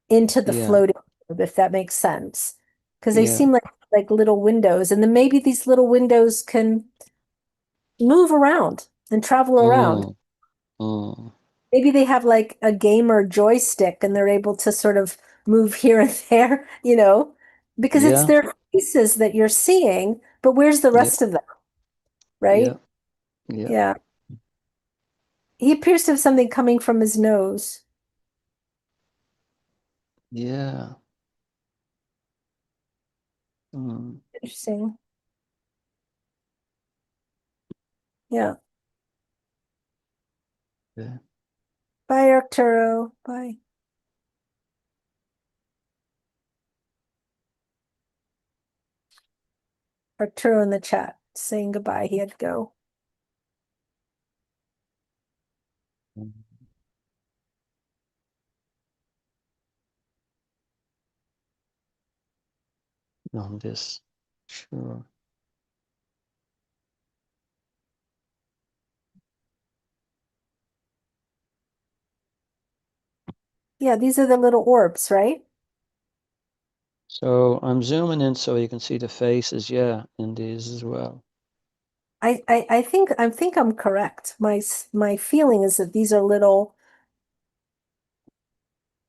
into the Yeah. floating orb, if that makes sense. Because they Yeah. seem like little windows. And then maybe these little windows can move around and travel around. Mm. Mm. Maybe they have like a gamer joystick and they're able to sort of move here and there, because it's Yeah. their faces that you're seeing, but where's the Yeah. rest of them, Yeah. right? Yeah. Yeah. He appears to have something coming from his nose. Yeah. Mm. Interesting. Yeah. Yeah. Bye, Arturo. Bye. Arturo in the chat saying goodbye. He had to go. Mm. On this. Sure. Yeah, these are the little orbs, right? So I'm zooming in so you can see the faces, yeah, in these as well. I think I'm correct. My feeling is that these are little.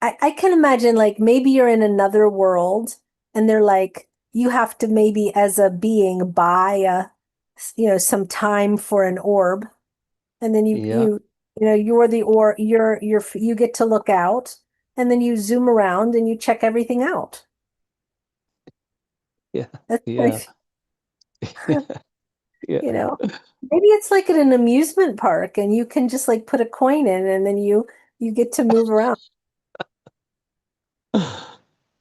I can imagine like maybe you're in another world and they're like you have to maybe as a being buy some time for an orb, and then Yeah. you're the or you get to look out, and then you zoom around and you check everything out. Yeah. That's Yeah. like Yeah. you know maybe it's like at an amusement park and you can just like put a coin in and then you get to move around.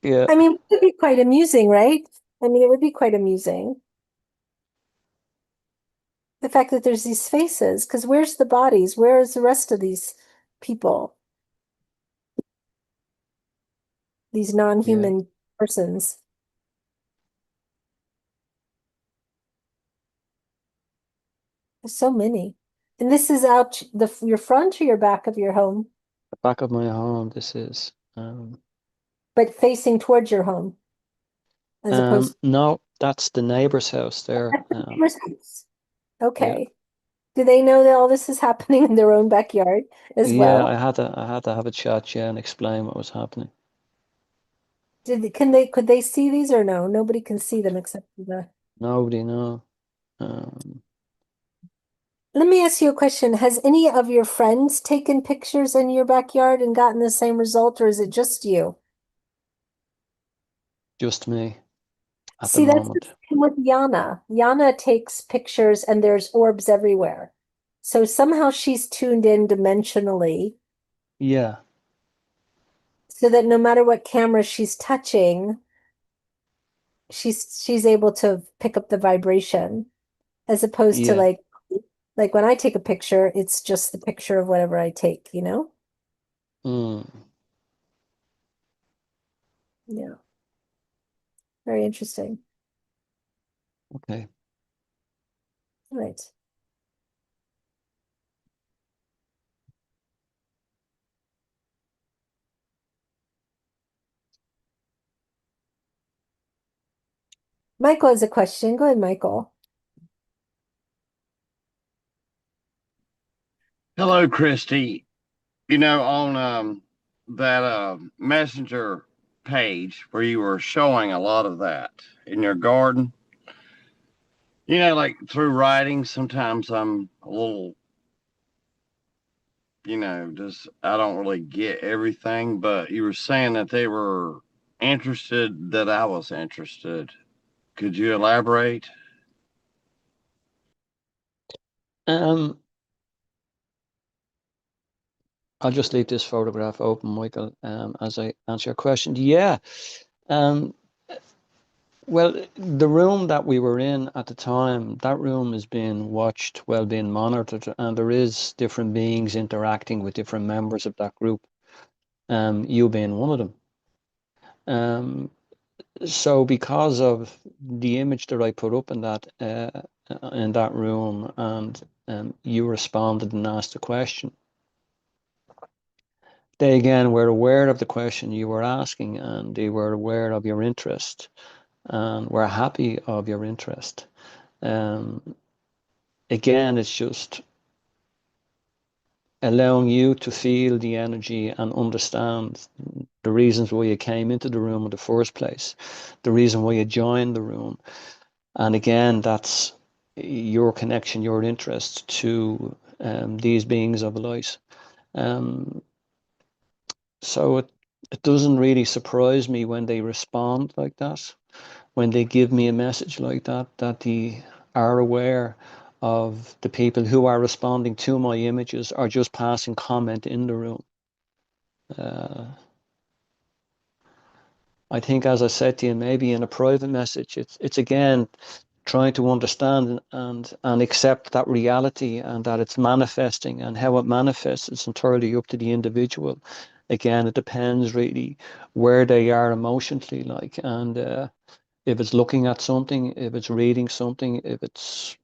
Yeah. I mean, it would be quite amusing, right? I mean, it would be quite amusing. The fact that there's these faces, because where's the bodies? Where is the rest of these people, these Yeah. non-human persons? There's so many. And this is out your front or your back of your home, The back of my home, this is. but facing towards your home, as opposed No, that's the neighbor's house there. to the neighbor's house. Yeah. Okay. Do they know that all this is happening in their own backyard as Yeah, well? I had to have a chat, yeah, and explain what was happening. Could they see these or no? Nobody can see them except for the. Nobody know. Um, Let me ask you a question. Has any of your friends taken pictures in your backyard and gotten the same result, or is it just you? just me at the See, that's the moment. thing with Yana. Yana takes pictures and there's orbs everywhere. So somehow she's tuned in dimensionally Yeah. so that no matter what camera she's touching, she's able to pick up the vibration as opposed to Yeah. like when I take a picture, it's just the picture of whatever I take? Mm, Yeah, very interesting. okay. Right. Michael has a question. Go ahead, Michael. Hello, Christy. You know, on that messenger page where you were showing a lot of that in your garden, you know, like through writing, sometimes I'm a little, you know, just I don't really get everything, but you were saying that they were interested, that I was interested. Could you elaborate? Um, I'll just leave this photograph open, Michael, as I answer your question. Yeah. Um, well, the room that we were in at the time, that room is being watched, well, being monitored, and there is different beings interacting with different members of that group, you being one of them. So because of the image that I put up in that room, and you responded and asked a question, they again were aware of the question you were asking, and they were aware of your interest and were happy of your interest. Again, it's just allowing you to feel the energy and understand the reasons why you came into the room in the first place, the reason why you joined the room. And again, that's your connection, your interest to these beings of light. So it doesn't really surprise me when they respond like that, when they give me a message like that, that they are aware of the people who are responding to my images or just passing comment in the room. I think, as I said to you, maybe in a private message, it's again trying to understand and accept that reality and that it's manifesting, and how it manifests is entirely up to the individual. Again, it depends really where they are emotionally, like, and if it's looking at something, if it's reading something, if it's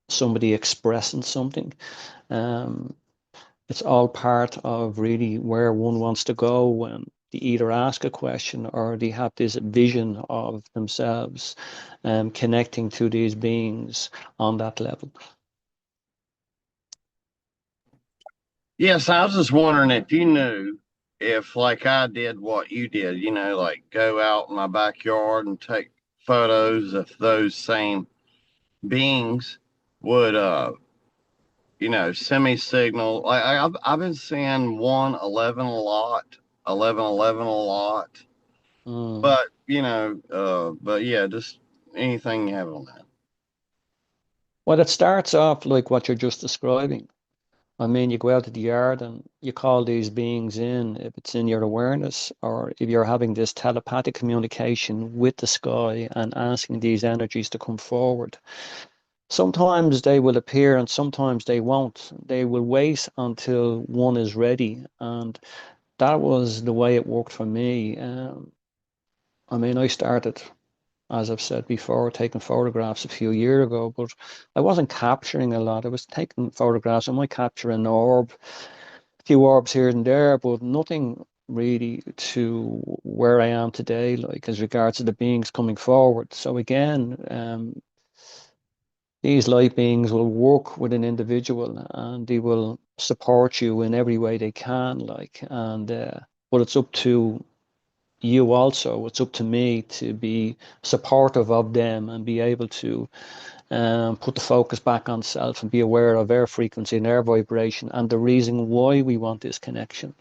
somebody expressing something. It's all part of really where one wants to go when they either ask a question or they have this vision of themselves connecting to these beings on that level. Yes, I was just wondering if you knew if, like I did what you did, you know, like go out in my backyard and take photos, if those same beings would, you know, send me signal. Like I've been seeing 111 a lot, 1111 a lot, but you know, but yeah, just anything you have on that. Well, it starts off like what you're just describing. I mean, you go out to the yard and you call these beings in, if it's in your awareness, or if you're having this telepathic communication with the sky and asking these energies to come forward. Sometimes they will appear and sometimes they won't. They will wait until one is ready. And that was the way it worked for me. I mean, I started, as I've said before, taking photographs a few years ago, but I wasn't capturing a lot. I was taking photographs. I might capture an orb, a few orbs here and there, but nothing really to where I am today, like as regards to the beings coming forward. So again, these light beings will work with an individual and they will support you in every way they can, like, and but it's up to you also, it's up to me to be supportive of them and be able to put the focus back on self and be aware of their frequency and their vibration and the reason why we want this connection.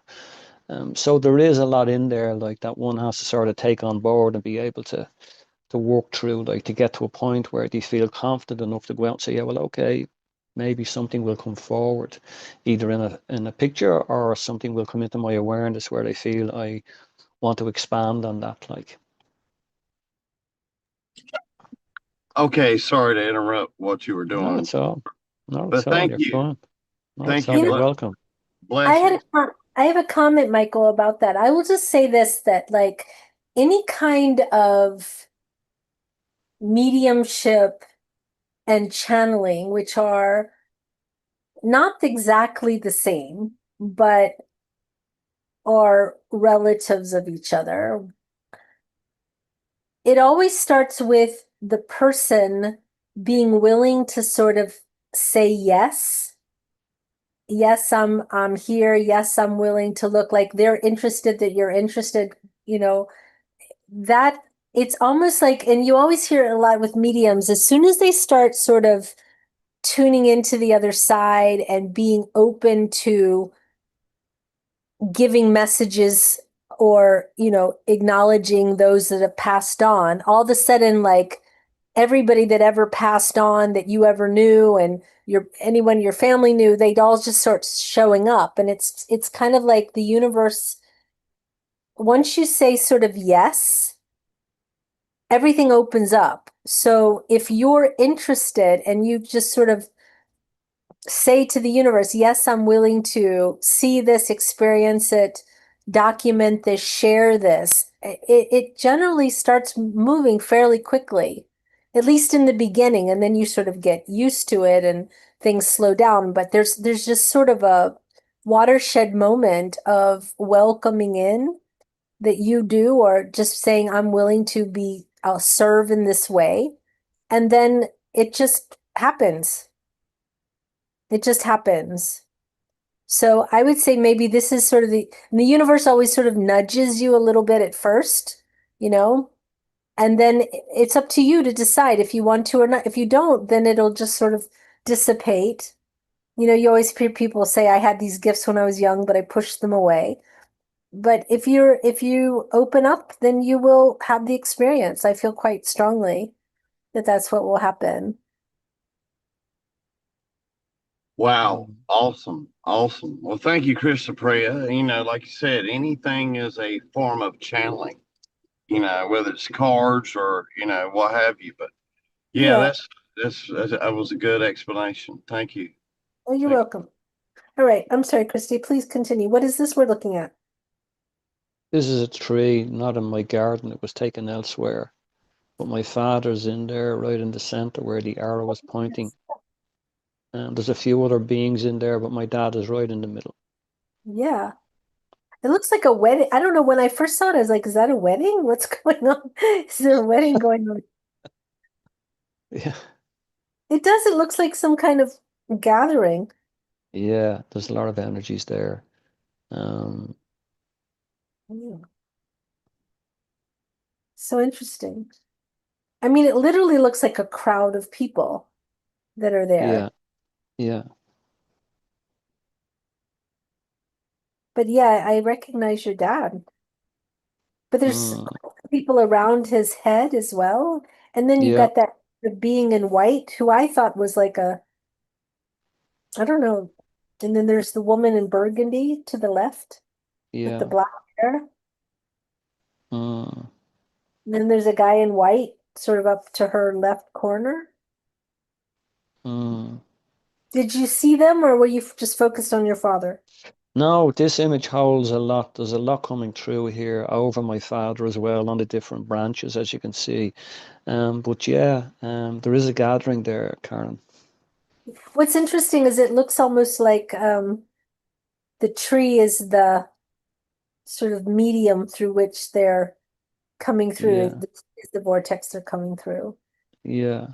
So there is a lot in there, like, that one has to sort of take on board and be able to work through, like, to get to a point where they feel confident enough to go out and say, yeah, well, okay, maybe something will come forward, either in a picture or something will come into my awareness where they feel I want to expand on that, like. Okay, sorry to interrupt what you were No, doing, it's all. No, it's but all. thank You're you, fine. No, it's thank all. you. You You're know, welcome. Blessings. I have a comment, Michael, about that. I will just say this, that like any kind of mediumship and channeling, which are not exactly the same, but are relatives of each other. it always starts with the person being willing to sort of say yes. Yes, I'm here. Yes, I'm willing to look, like they're interested, that you're interested, you know, that it's almost like, and you always hear it a lot with mediums, as soon as they start sort of tuning into the other side and being open to giving messages, or, acknowledging those that have passed on, all of a sudden, like everybody that ever passed on that you ever knew, and anyone your family knew, they'd all just start showing up. And it's kind of like the universe, once you say sort of yes, everything opens up. So if you're interested and you just sort of say to the universe, yes, I'm willing to see this, experience it, document this, share this, it generally starts moving fairly quickly, at least in the beginning. And then you sort of get used to it and things slow down. But there's just sort of a watershed moment of welcoming in that you do, or just saying, I'm willing to I'll serve in this way. And then it just happens. It just happens. So I would say maybe this is sort of and the universe always sort of nudges you a little bit at first, you know, and then it's up to you to decide if you want to or not. If you don't, then it'll just sort of dissipate. You always hear people say, I had these gifts when I was young, but I pushed them away. But if you open up, then you will have the experience. I feel quite strongly that that's what will happen. Wow. Awesome. Awesome. Well, thank you, Christopher. Like you said, anything is a form of channeling, whether it's cards or, what have you. But yeah, Yeah. that was a good explanation. Thank you. Oh, you're Thank welcome. All right. I'm sorry, Christy. Please continue. What is this we're looking at? This is a tree, not in my garden. It was taken elsewhere. But my father's in there, right in the center where the arrow was pointing. And there's a few other beings in there, but my dad is right in the middle. Yeah. It looks like a wedding. I don't know. When I first saw it, I was like, is that a wedding? What's going on? Is there a wedding going on? Yeah, It does. It looks like some kind of gathering. yeah. There's a lot of energies there. Um, Yeah. So interesting. I mean, it literally looks like a crowd of people that are yeah, there. yeah. But yeah, I recognize your dad. But there's Mm, people around his head as well. And then you've yeah, got the being in white, who I thought was like I don't know. And then there's the woman in burgundy to the left with the yeah. black hair. Mm, And then there's a guy in white sort of up to her left corner. mm. Did you see them, or were you just focused on your father? No, this image holds a lot. There's a lot coming through here over my father as well on the different branches, as you can see. But yeah, there is a gathering there, Karen. What's interesting is it looks almost like the tree is the sort of medium through which they're coming through, Yeah, is the vortex they're coming through, yeah.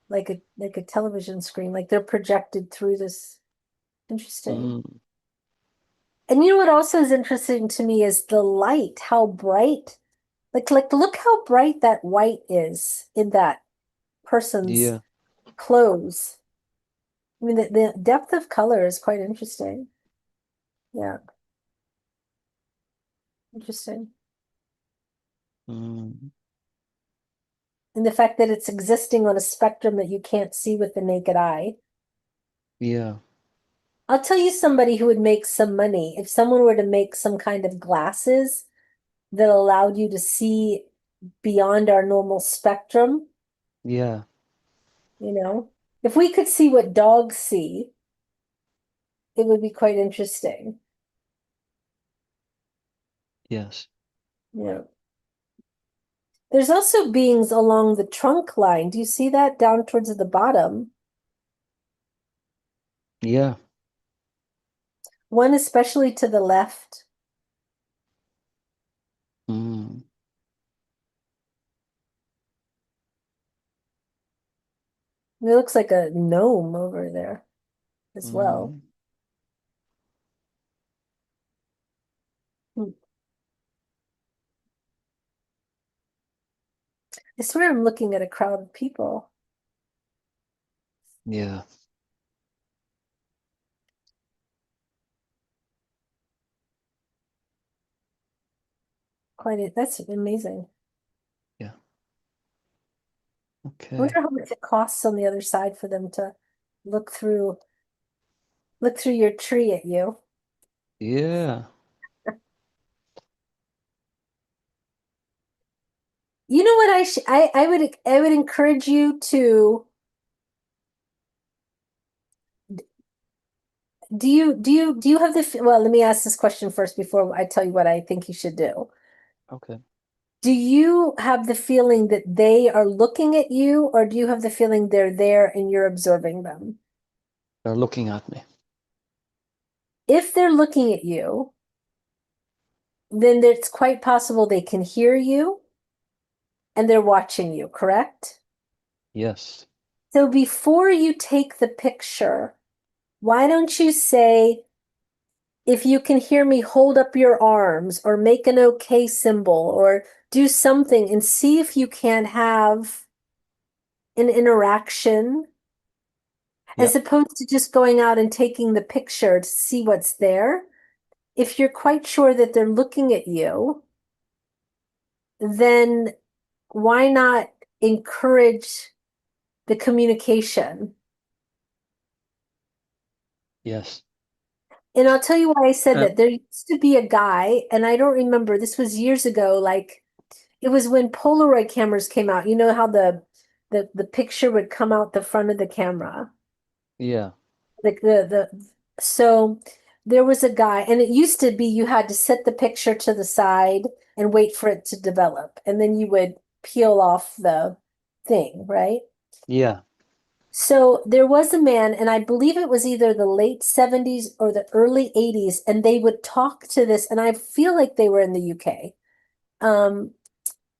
like a television screen, like they're projected through this. Interesting. Mm, And you know what also is interesting to me is the light, how bright, like look how bright that white is in that person's yeah. clothes. I mean, the depth of color is quite interesting. Yeah, interesting. Mm, And the fact that it's existing on a spectrum that you can't see with the naked eye. yeah, I'll tell you somebody who would make some money. If someone were to make some kind of glasses that allowed you to see beyond our normal spectrum, yeah. if we could see what dogs see, it would be quite interesting. Yes. Yeah. There's also beings along the trunk line. Do you see that down towards the bottom? Yeah. One especially to the left. Mm, It looks like a gnome over there as well. Mm, Hmm. I swear I'm looking at a crowd of people. yeah, That's amazing. yeah. I Okay. wonder how much it costs on the other side for them to look through look through your tree at you. Yeah. You know what I would encourage you to do you have well, let me ask this question first before I tell you what I think you should do. Okay. Do you have the feeling that they are looking at you, or do you have the feeling they're there and you're observing them? They're looking at me. If they're looking at you, then it's quite possible they can hear you and they're watching you, correct? Yes. So before you take the picture, why don't you say, if you can hear me, hold up your arms or make an okay symbol or do something and see if you can have an interaction Yeah. as opposed to just going out and taking the picture to see what's there. If you're quite sure that they're looking at you, then why not encourage the communication? Yes. And I'll tell you why I said Um, that. There used to be a guy, and I don't remember, this was years ago, like it was when Polaroid cameras came out. You know how the picture would come out the front of the camera. yeah. Like the so there was a guy, and it used to be you had to set the picture to the side and wait for it to develop, and then you would peel off the thing, right? Yeah. So there was a man, and I believe it was either the late 70s or the early 80s, and they would talk to this, and I feel like they were in the UK. Um,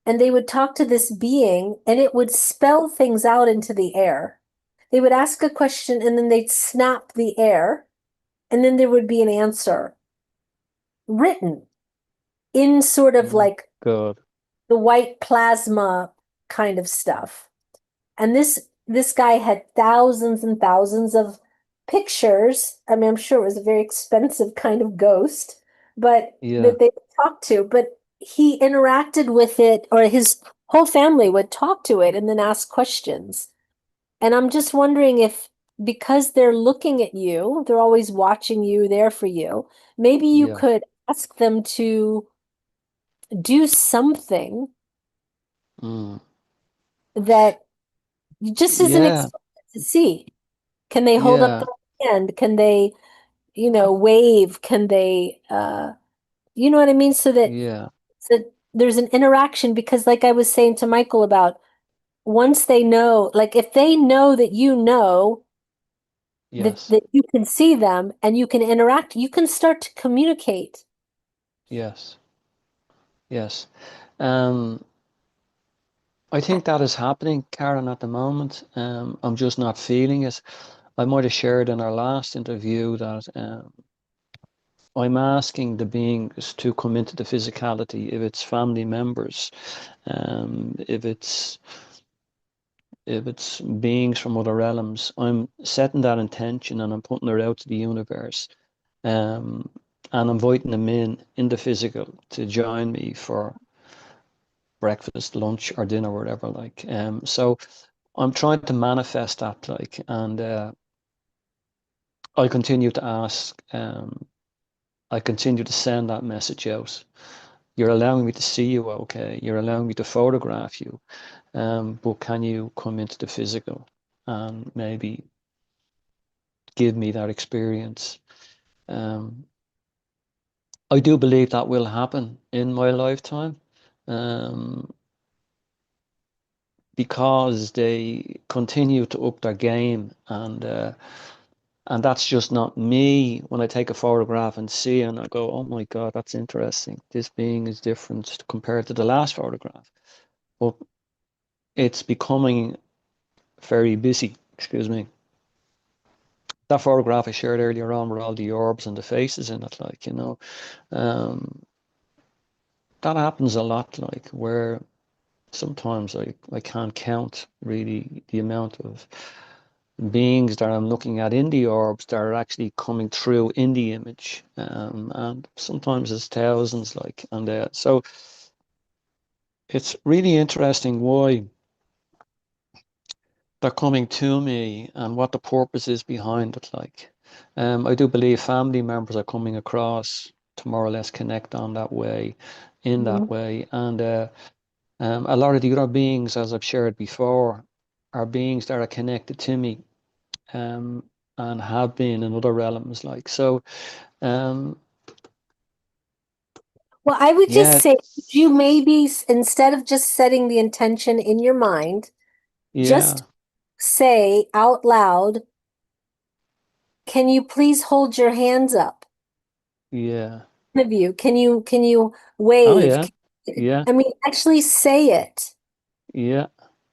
and they would talk to this being, and it would spell things out into the air. They would ask a question, and then they'd snap the air, and then there would be an answer written in sort Oh of my like God. the white plasma kind of stuff. And this guy had thousands and thousands of pictures. I mean, I'm sure it was a very expensive kind of ghost, but Yeah. that they talked to, but he interacted with it, or his whole family would talk to it and then ask questions. And I'm just wondering if, because they're looking at you, they're always watching you, there for you, maybe you Yeah. could ask them to do something Mm. that just as an Yeah. experiment to see. Can they hold up Yeah. their hand? Can they, wave? Can they, you know what I mean? Yeah. So there's an interaction because, like I was saying to Michael about, once they know, like if they know that you know that Yes. you can see them and you can interact, you can start to communicate. Yes. Yes. Um, I think that is happening, Karen, at the moment. I'm just not feeling it. I might have shared in our last interview that I'm asking the beings to come into the physicality, if it's family members, if it's beings from other realms. I'm setting that intention and I'm putting it out to the universe, um, and inviting them in the physical to join me for breakfast, lunch, or dinner, or whatever. Like, so I'm trying to manifest that, like, and I continue to ask. I continue to send that message out. You're allowing me to see you, okay? You're allowing me to photograph you, but can you come into the physical and maybe give me that experience? Um, I do believe that will happen in my lifetime, um, because they continue to up their game, and that's just not me. When I take a photograph and see and I go, oh my God, that's interesting. This being is different compared to the last photograph. But it's becoming very busy. excuse me, that photograph I shared earlier on with all the orbs and the faces in it, like, um, that happens a lot, like, where sometimes I can't count really the amount of beings that I'm looking at in the orbs that are actually coming through in the image, and sometimes it's thousands, like, and so it's really interesting why they're coming to me and what the purpose is behind it. Like, I do believe family members are coming across to more or less connect on that way, in that way, and a lot of the other beings, as I've shared before, are beings that are connected to me, and have been in other realms. Like, so, Well, I would just yeah, say you maybe instead of just setting the intention in your mind, yeah, just say out loud, can you please hold your hands up? yeah, One of you, can you oh wave? yeah, yeah, I mean, actually say it. yeah,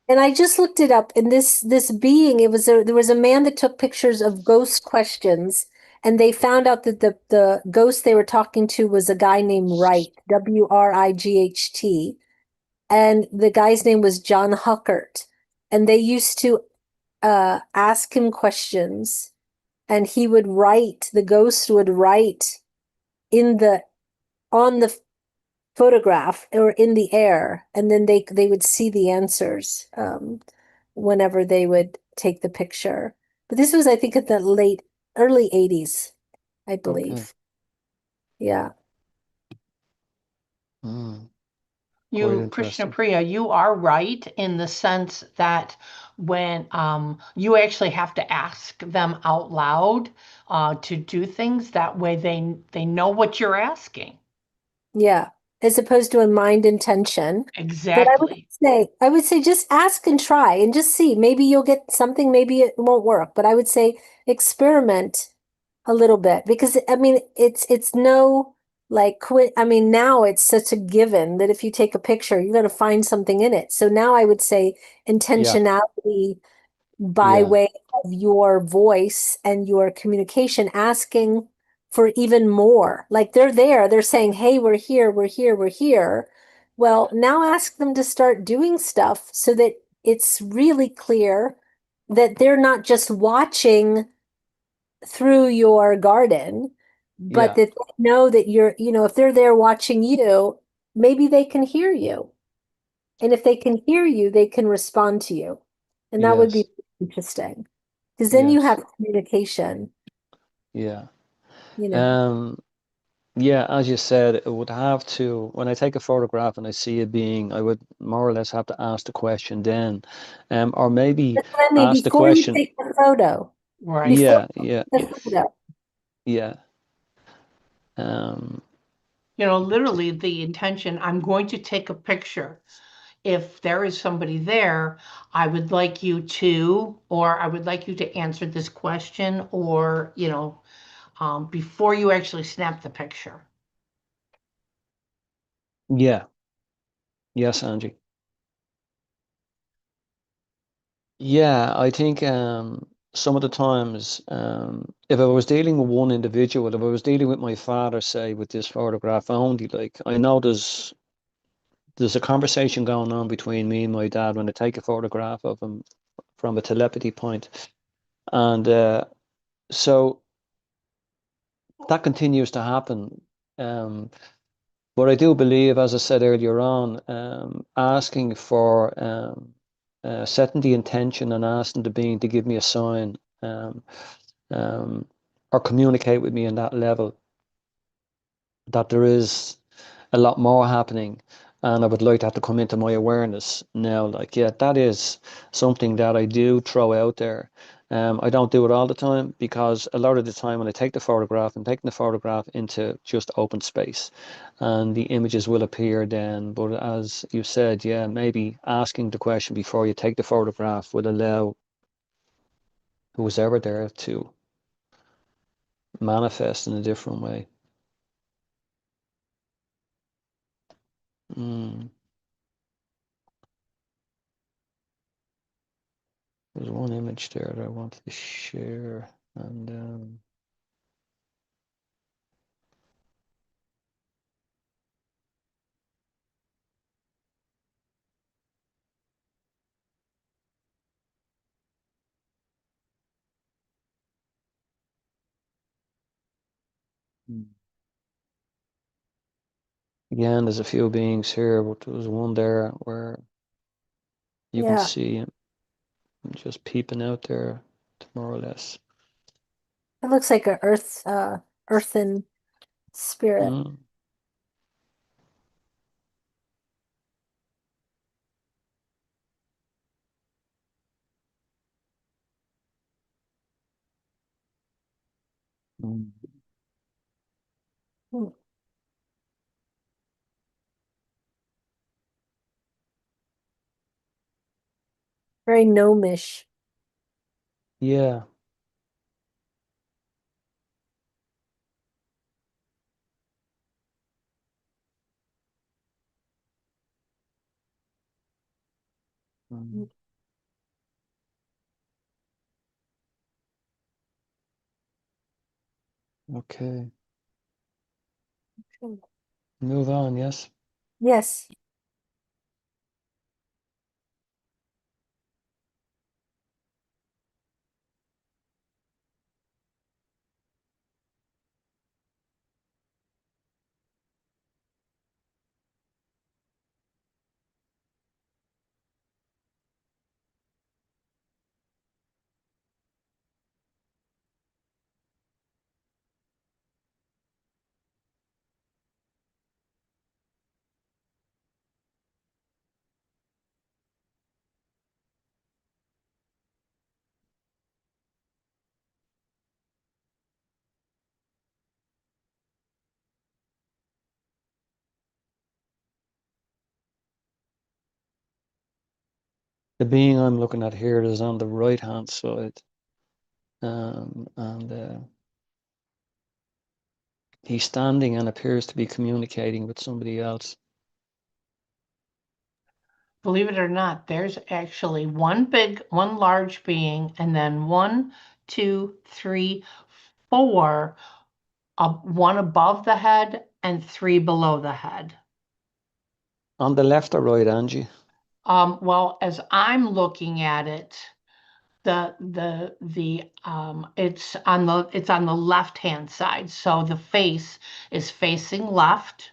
And I just looked it up, and this being, there was a man that took pictures of ghost questions, and they found out that the ghost they were talking to was a guy named Wright, Wright, and the guy's name was John Huckert, and they used to ask him questions, and he would write. The ghost would write in the on the photograph or in the air, and then they would see the answers whenever they would take the picture. But this was, I think, in the early 80s, I okay. believe. Yeah. Mm, quite You, Krishna interesting. Priya, you are right in the sense that when you actually have to ask them out loud to do things, that way they know what you're asking. Yeah, as opposed to a mind intention. But Exactly. I would say just ask and try and just see. Maybe you'll get something, maybe it won't work. But I would say experiment a little bit because I mean it's no like quit. I mean now it's such a given that if you take a picture, you're going to find something in it. So now I would say Yeah, intentionality by yeah, way of your voice and your communication, asking for even more. Like they're there, they're saying, hey, we're here, we're here, we're here. Well, now ask them to start doing stuff so that it's really clear that they're not just watching through your garden, but yeah, that they know that if they're there watching you, maybe they can hear you. And if they can hear you, they can respond to you. And that would yes, be interesting. Because then you yes, have communication, yeah. you know. Um, yeah, as you said, it would have to, when I take a photograph and I see a being, I would more or less have to ask the question then, or maybe That's what I mean. ask the Before you question. take the photo, Right. before Yeah, yeah, you take the Yes. photo, yeah, um, Literally the intention, I'm going to take a picture. If there is somebody there, I would like you to, or I would like you to answer this question, or, before you actually snap the picture. yeah, yes, Angie. Yeah, I think some of the times, if I was dealing with one individual, if I was dealing with my father, say, with this photograph only, like, I know there's a conversation going on between me and my dad when I take a photograph of him from a telepathy point. And so that continues to happen. Um, but I do believe, as I said earlier on, asking for setting the intention and asking the being to give me a sign, um, or communicate with me on that level, that there is a lot more happening, and I would like that to come into my awareness now. Like, yeah, that is something that I do throw out there. I don't do it all the time because a lot of the time when I take the photograph, I'm taking the photograph into just open space and the images will appear then. But as you said, yeah, maybe asking the question before you take the photograph would allow who's ever there to manifest in a different way. Mm, there's one image there that I wanted to share, and again, there's a few beings here, but there was one there where you can Yeah. see him just peeping out there, more or less. It looks like a earthen spirit. Mm. Mm. Hmm. Very gnomish. Yeah. Mm. Okay. Move on, yes. Yes. The being I'm looking at here is on the right hand side, and he's standing and appears to be communicating with somebody else. Believe it or not, there's actually one large being, and then 1, 2, 3, 4, one above the head and 3 below the head. On the left or right, Angie? Well, as I'm looking at it, it's on the left-hand side. So the face is facing left.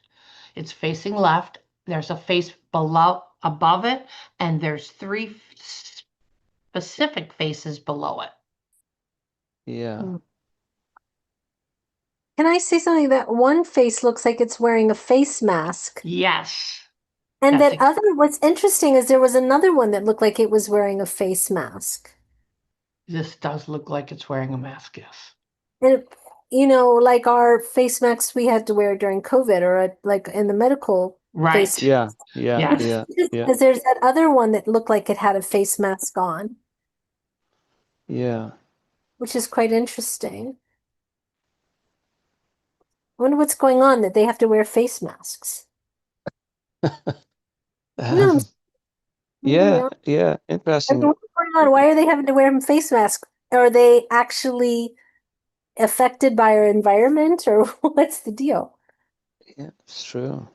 It's facing left. There's a face above it, and there's 3 specific faces below it. Yeah. Hmm. Can I say something? That one face looks like it's wearing a face mask. Yes. And That's that other, what's interesting is there was another one that looked like it was wearing a face mask. This does look like it's wearing a mask, yes. And, like our face masks we had to wear during COVID or like in the medical face. Right. Yeah. Yeah. Yes. Yeah. Yeah. Because there's that other one that looked like it had a face mask on, Yeah. which is quite interesting. I wonder what's going on that they have to wear face masks. No, Um, yeah. Yeah. I mean, Interesting. what's going on? Why are they having to wear face masks? Are they actually affected by our environment, or what's the deal? Yeah, it's true.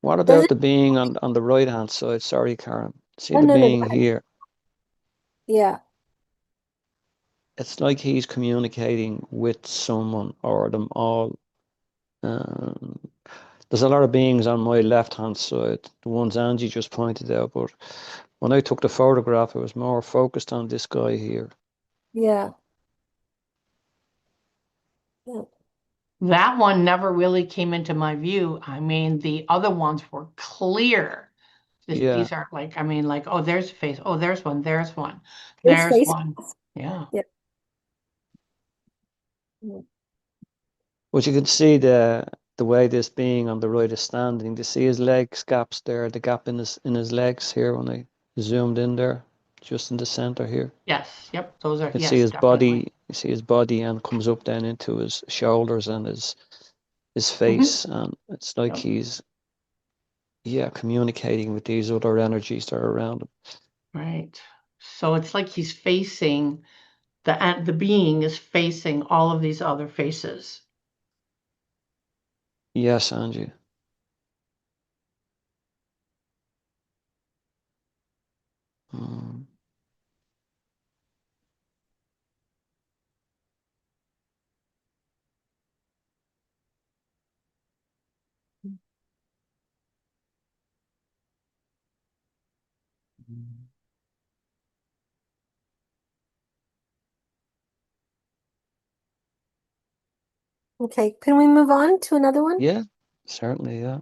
What Does about it? the being on the right hand side? Sorry, Karen. See Oh, the no, no, being here? yeah, It's like he's communicating with someone or them all. Um, there's a lot of beings on my left hand side, the ones Angie just pointed out, but when I took the photograph, it was more focused on this guy here. yeah, yeah. That one never really came into my view. I mean, the other ones were clear. Yeah. These are like, I mean, like, oh, there's a face. Oh, there's one. There's one. There's There's face. one. Yeah. Yeah. Yeah. But you can see the way this being on the right is standing. You see his legs gaps there, the gap in his legs here when I zoomed in there, just in the center here. Yes. Yep. Those are, You can see yes, his definitely. body. You see his body and comes up then into his shoulders and his Mhm. face, and it's like Yep. he's communicating with these other energies that are around him. Right. So it's like he's facing the being is facing all of these other faces. Yes, Angie. Mm. Okay, can we move on to another one? Yeah, certainly, yeah.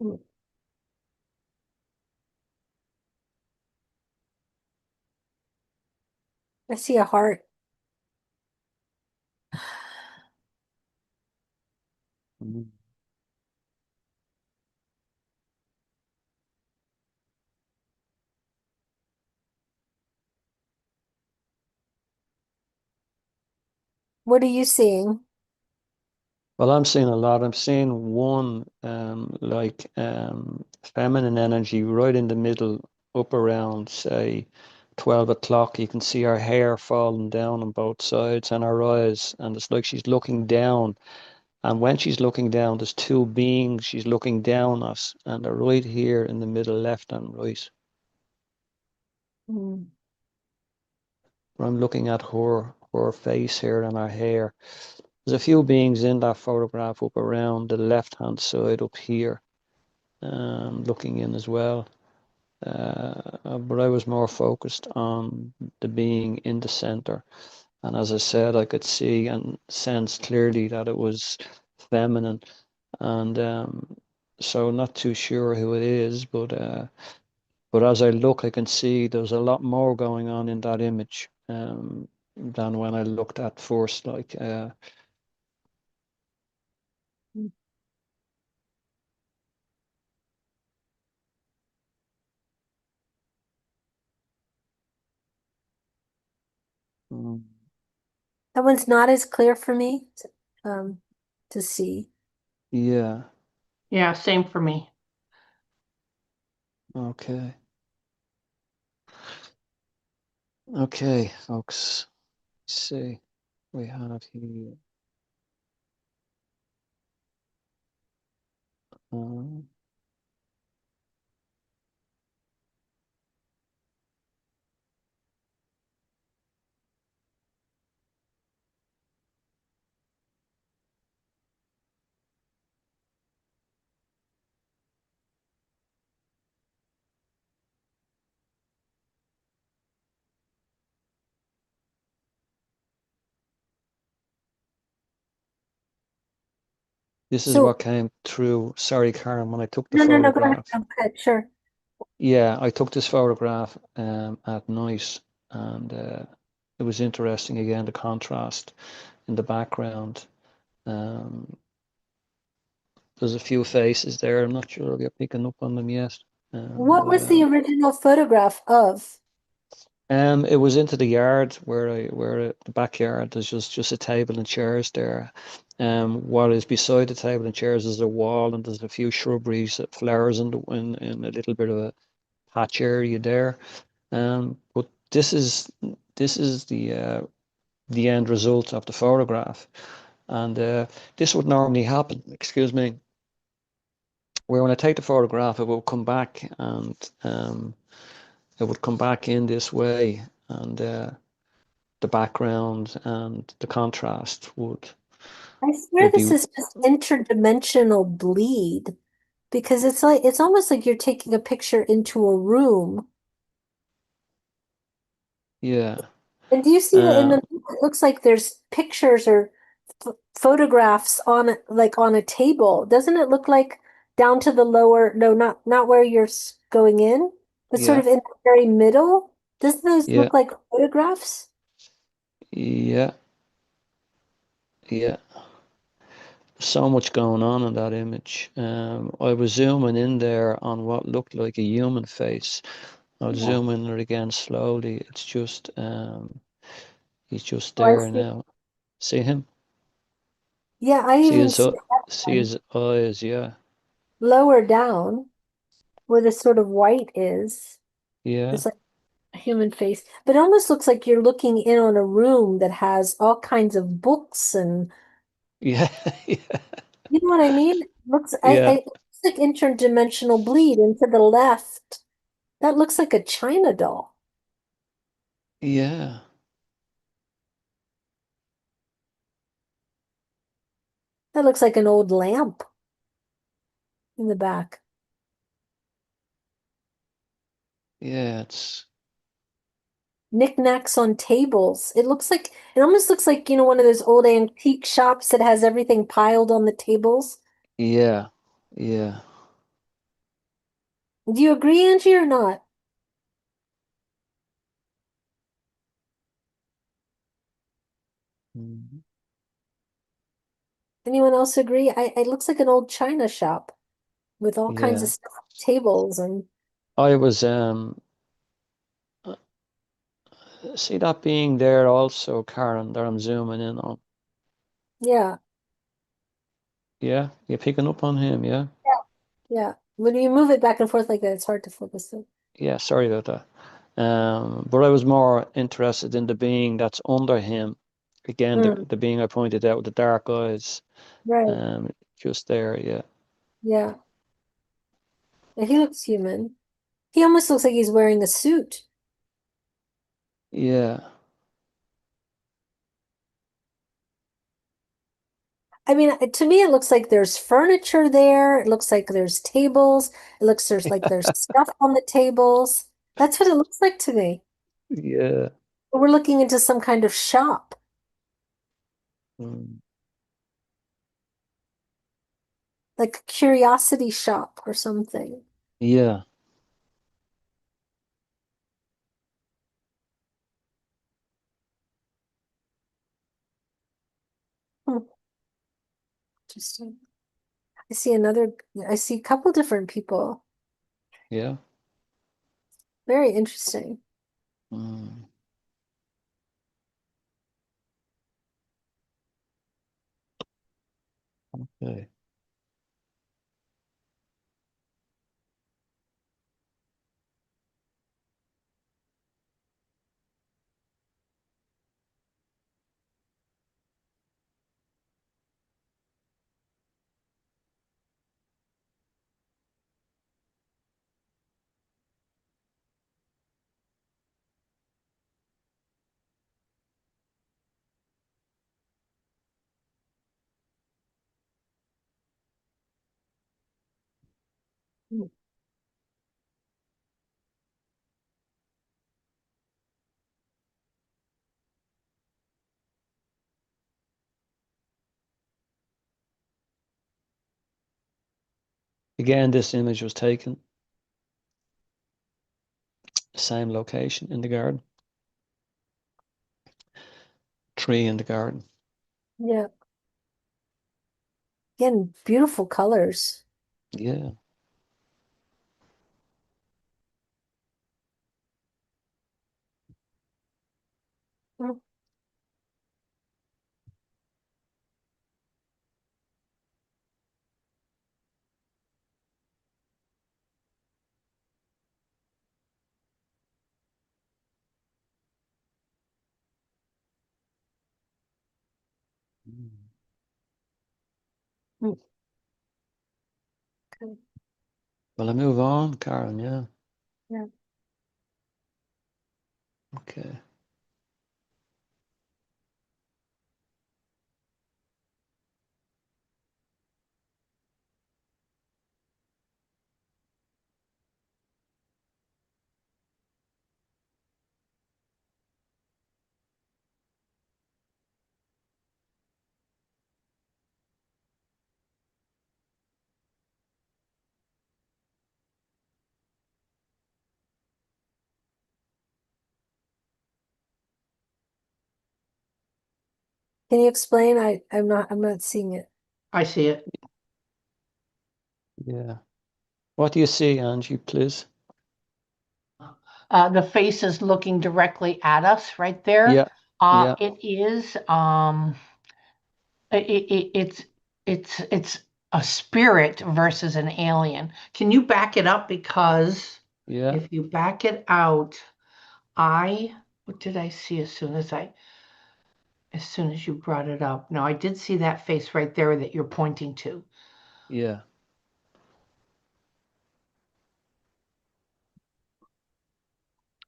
Mm. I see a heart. Mm. What are you seeing? Well, I'm seeing a lot. I'm seeing one feminine energy right in the middle, up around say 12 o'clock. You can see her hair falling down on both sides and her eyes, and it's like she's looking down. And when she's looking down, there's two beings she's looking down at, and they're right here in the middle, left and right. Mm. I'm looking at her face here and her hair. There's a few beings in that photograph up around the left-hand side up here, looking in as well. But I was more focused on the being in the center. And as I said, I could see and sense clearly that it was feminine. And so not too sure who it is, but as I look, I can see there's a lot more going on in that image than when I looked at first. Mm, That one's not as clear for me um, to see. yeah, Yeah, same for me. okay. Okay, folks. Let's see. We have here. Um, this is So, what came through. Sorry, Karen, when I took the no, go ahead. photograph. Go ahead, sure. Yeah, I took this photograph at night, and it was interesting again, the contrast in the background. Um, there's a few faces there. I'm not sure if you're picking up on them yet. And What was the original photograph of? it was into the yard the backyard. There's just a table and chairs there. What is beside the table and chairs is a wall, and there's a few shrubberies, flowers in a little bit of a patch area there. But this is the end result of the photograph, and this would normally happen. Excuse me. Where when I take the photograph, it will come back, and it would come back in this way, and the background and the contrast I swear would this be, is just interdimensional bleed because it's almost like you're taking a picture into a room. yeah, And do you see that in uh, it looks like there's pictures or photographs on like on a table. Doesn't it look like down to the lower, no, not where you're going in, but sort yeah, of in the very middle? Doesn't those yeah, look like photographs? yeah. Yeah. So much going on in that image. I was zooming in there on what looked like a human face. I'll Yeah. zoom in there again slowly. It's just he's just Oh, I there see. now. See him? Yeah, I See even his see that see one his eyes, yeah. lower down where the sort of white is. Yeah. It's like a human face, but it almost looks like you're looking in on a room that has all kinds of books and Yeah. Yeah. you know what I mean? Looks Yeah. it looks like interdimensional bleed, and to the left, that looks like a China doll. Yeah. That looks like an old lamp in the back. Yeah. It's Knickknacks on tables. It almost looks like, one of those old antique shops that has everything piled on the tables. yeah. Yeah. Do you agree, Angie, or not? Mhm. Anyone else agree? It looks like an old China shop with all kinds of Yeah. stuff, tables and I was see that being there also, Karen, that I'm zooming in on. yeah, Yeah, you're picking up on him, yeah? yeah, yeah. When you move it back and forth like that, it's hard to focus it. Yeah, sorry about that. But I was more interested in the being that's under him. Again, Mm, the being I pointed out with the dark eyes, right. um, just there, yeah. Yeah. Yeah, he looks human. He almost looks like he's wearing a suit. Yeah, I mean, to me, it looks like there's furniture there. It looks like there's tables. It looks there's stuff on the tables. That's what it looks like to me. yeah. We're looking into some kind of shop, Mm, like a curiosity shop or something. yeah, Hmm, interesting. I see a couple different people. yeah. Very interesting. Mm, okay. Hmm, Again, this image was taken, same location in the garden, tree in the garden. yeah. Again, beautiful colors. Yeah, Hmm, mm. hmm, okay. Well, I move on, Karen, yeah. Yeah. Okay. Can you explain? I'm not seeing it. I see it. Yeah. What do you see, Angie, please? The face is looking directly at us right there. Yeah. Yeah. It is it's a spirit versus an alien. Can you back it up? Because Yeah. if you back it out, what did I see as soon as you brought it up? No, I did see that face right there that you're pointing to. Yeah.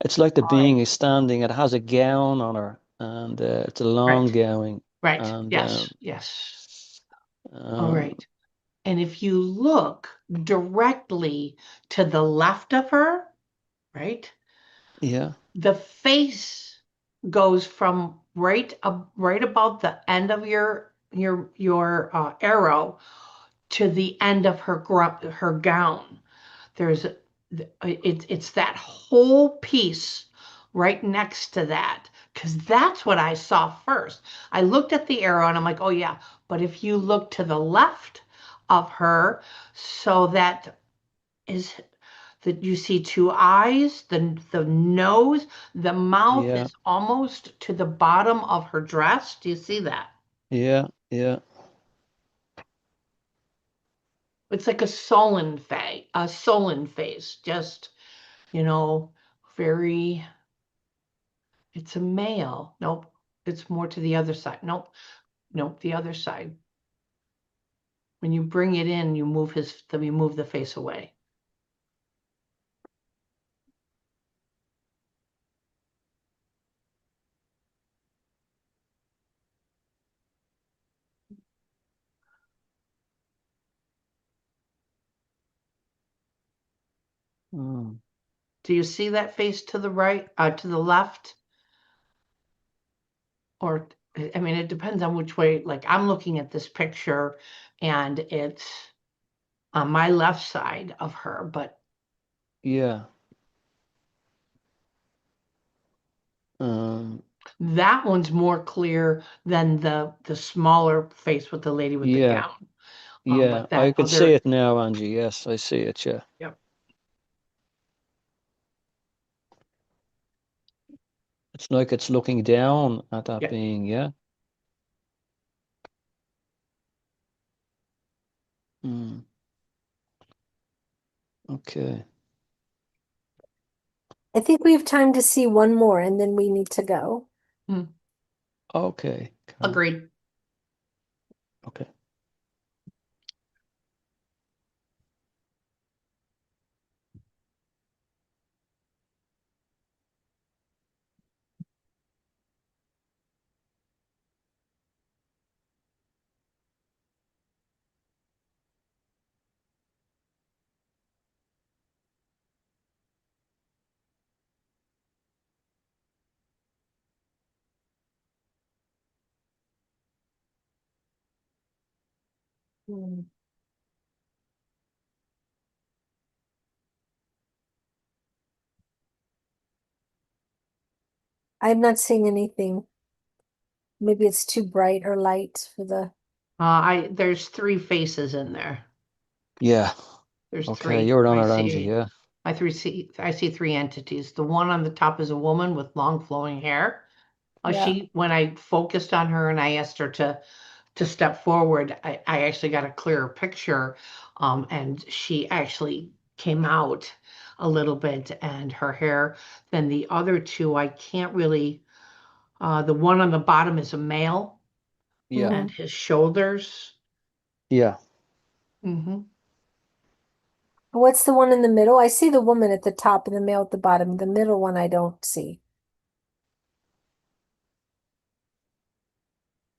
It's like the All right. being is standing. It has a gown on her, and it's a long gown. Right. And Yes. All right. And if you look directly to the left of her, right, yeah. the face goes from right about the end of your arrow to the end of her gown. It's that whole piece right next to that, because that's what I saw first. I looked at the arrow and I'm like, oh yeah, but if you look to the left of her, so that is that you see two eyes, the nose, the mouth Yeah. is almost to the bottom of her dress. Do you see that? Yeah. Yeah. It's like a sullen face, just, very, it's a male. Nope. It's more to the other side. Nope. Nope. The other side. When you bring it in, you move the face away. Mm. Do you see that face to the right, to the left? Or, I mean, it depends on which way. Like, I'm looking at this picture and it's on my left side of her, but Yeah. Um. that one's more clear than the smaller face with the lady with the Yeah. gown. Yeah. But I that can see other, it now, Angie. Yes, I see it. Yeah. yep. It's like it's looking down at that Yep. being. Yeah. Mm. Okay. I think we have time to see one more and then we need to go. Okay. Cool. Agreed. Okay. Hmm. I'm not seeing anything. Maybe it's too bright or light for the. There's three faces in there. Yeah. There's Okay. three. You're on I it, Angie. see. Yeah. I see three entities. The one on the top is a woman with long flowing hair. Yeah. When I focused on her and I asked her to step forward, I actually got a clearer picture. And she actually came out a little bit, and her hair. Then the other two, I can't really. The one on the bottom is a male, Yeah. and his shoulders. Yeah. Hmm. What's the one in the middle? I see the woman at the top and the male at the bottom. The middle one I don't see.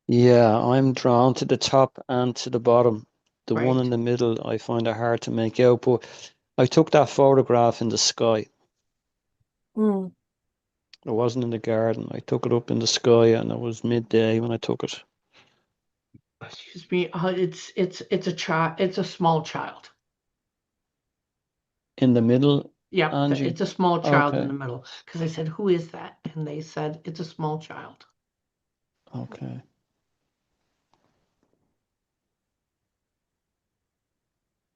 Yeah. I'm drawn to the top and to the bottom. The one Right. in the middle, I find it hard to make out, but I took that photograph in the sky. Mm. It wasn't in the garden. I took it up in the sky, and it was midday when I took it. Excuse me. It's a child. It's a small child. In the middle, Yep, Angie. it's a small child in Okay. the middle. Because I said, "Who is that?" And they said, "It's a small child." Okay.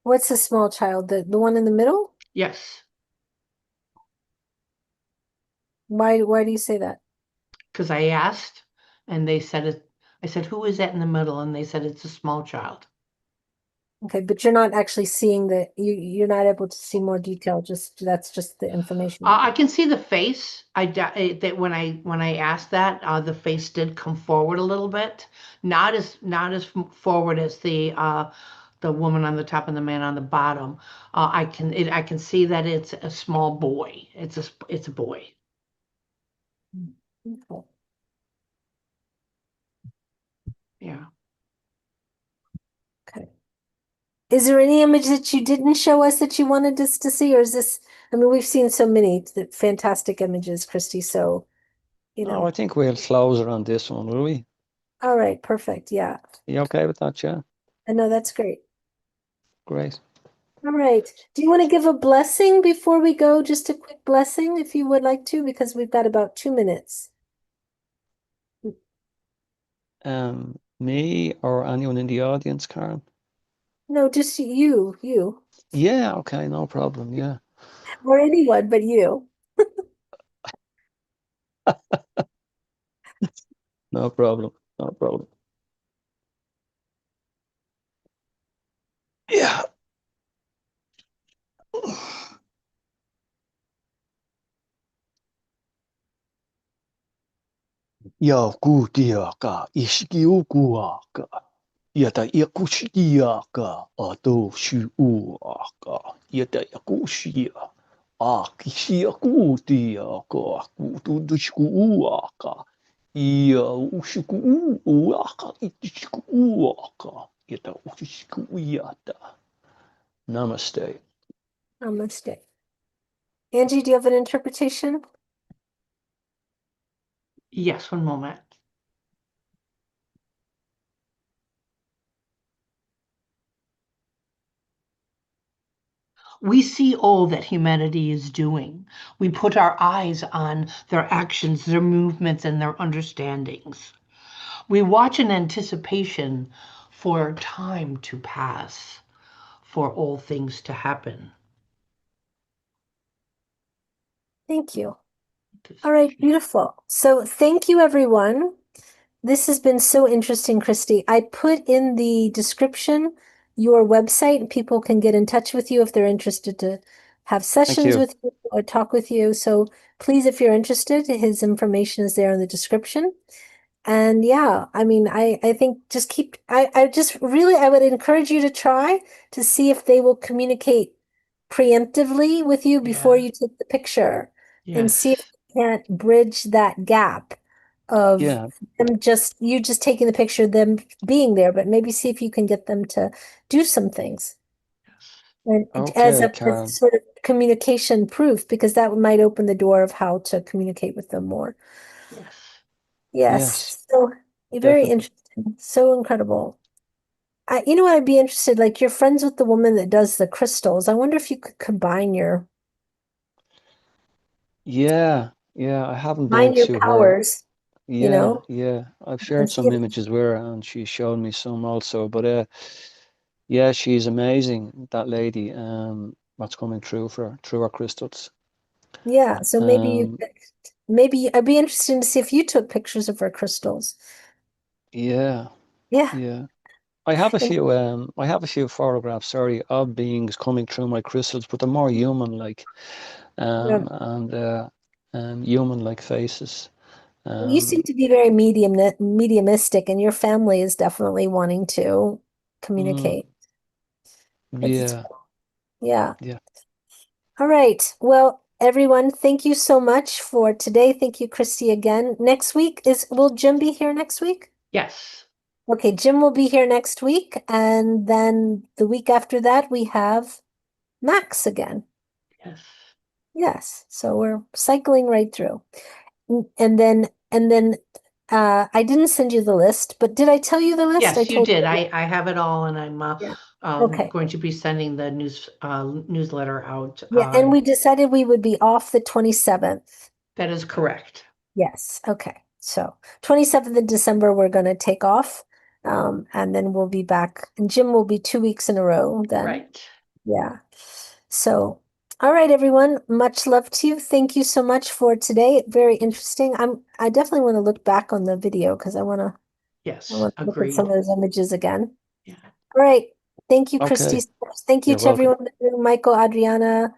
What's a small child? The one in the middle? Yes, Why do you say that? because I asked and they said it. I said, who is that in the middle? And they said it's a small child. Okay, but you're not actually seeing you're not able to see more detail, that's just the information. I can see the face. That when I asked that, the face did come forward a little bit, not as forward as the woman on the top and the man on the bottom. I can see that it's a small boy. It's a boy. Okay. Yeah. Okay. Is there any image that you didn't show us that you wanted us to see, or is this? I mean, we've seen so many fantastic images, Christy. So, Oh, I think we'll close it on this one, will we? All right, perfect. Yeah. You okay with that, yeah? I know that's great. Great. All right. Do you want to give a blessing before we go? Just a quick blessing, if you would like to, because we've got about 2 minutes. Me or anyone in the audience, Karen? No, just you, Yeah, okay, no problem, yeah. or anyone but you. No problem, no problem. Yeah. Ya kudiaka ishiukuaka. Yata yakushiaka ato shuaka. Yata yakushia. Akishia kudiaka kutudushkuaka. Ya ushiku uaka itishkuaka. Yata ushikuyata. Namaste. Namaste. Angie, do you have an interpretation? Yes, one moment. We see all that humanity is doing. We put our eyes on their actions, their movements, and their understandings. We watch in anticipation for time to pass, for all things to happen. Thank you. All right, beautiful. So thank you, everyone. This has been so interesting, Christy. I put in the description your website. People can get in touch with you if they're interested to have sessions you. with you or talk with you. So please, if you're interested, his information is there in the description. And yeah, I mean, I think just I just really, I would encourage you to try to see if they will communicate preemptively with you before Yeah. you take the picture and see if Yes. you can't bridge that gap of Yeah. them you just taking the picture, them being there, but maybe see if you can get them to do some things. And as Okay, a Karen. sort of communication proof, because that might open the door of how to communicate with them more. Yes. Yes. So very Definitely. interesting. So incredible. You know what, I'd be interested, like you're friends with the woman that does the crystals. I wonder if you could Yeah, I haven't been combine your to her. powers, Yeah, and I've shared see some if, images with her and she showed me some also. But yeah, she's amazing, that lady. What's coming through her crystals. yeah, so Um, maybe I'd be interested to see if you took pictures of her crystals. yeah, Yeah. yeah. I have a And few photographs, sorry, of beings coming through my crystals, but they're more human like, yeah. and human like faces. You seem Um, to be very mediumistic, and your family is definitely wanting to mm, communicate. It's yeah, yeah. yeah. All right. Well, everyone, thank you so much for today. Thank you, Christy, again. Next week will Jim be here next week? Yes. Okay, Jim will be here next week, and then the week after that we have Max again. Yes. Yes, so we're cycling right through. And then I didn't send you the list, but did I tell you the list? I Yes, you told did. you. I have it all, and I'm Yeah. Okay. going to be sending the newsletter out. Yeah, and we decided we would be off the 27th. That is correct. Yes. Okay. So 27th of December, we're going to take off. And then we'll be back, and Jim will be 2 weeks in a row then. Right. Yeah. So, all right, everyone. Much love to you. Thank you so much for today. Very interesting. I definitely want to look back on the video because I want Yes, to look at agreed. some of those images again. Yeah. All right. Thank you, Okay. Christy. Thank you You're to welcome. everyone, in the room, Michael, Adriana,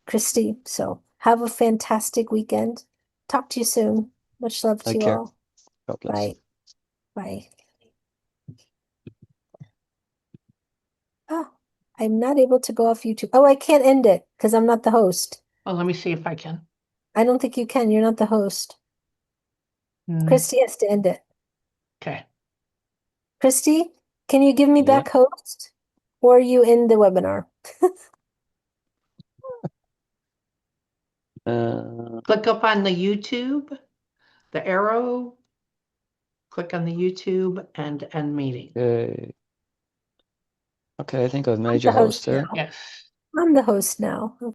Christy. So have a fantastic weekend. Talk to you soon. Much love to Take you care. all. God bless. Bye. Bye. Oh, I'm not able to go off YouTube. Oh, I can't end it because I'm not the host. Well, let me see if I can. I don't think you can. You're not the host. Hmm, Christy has to end it. Okay. Christy, can you give me Yeah. back host? Or you in the webinar? Click up on the YouTube, the arrow, click on the YouTube and end meeting. Okay. Okay, I think I've I'm made the you host host there. now. Yes. I'm the host now.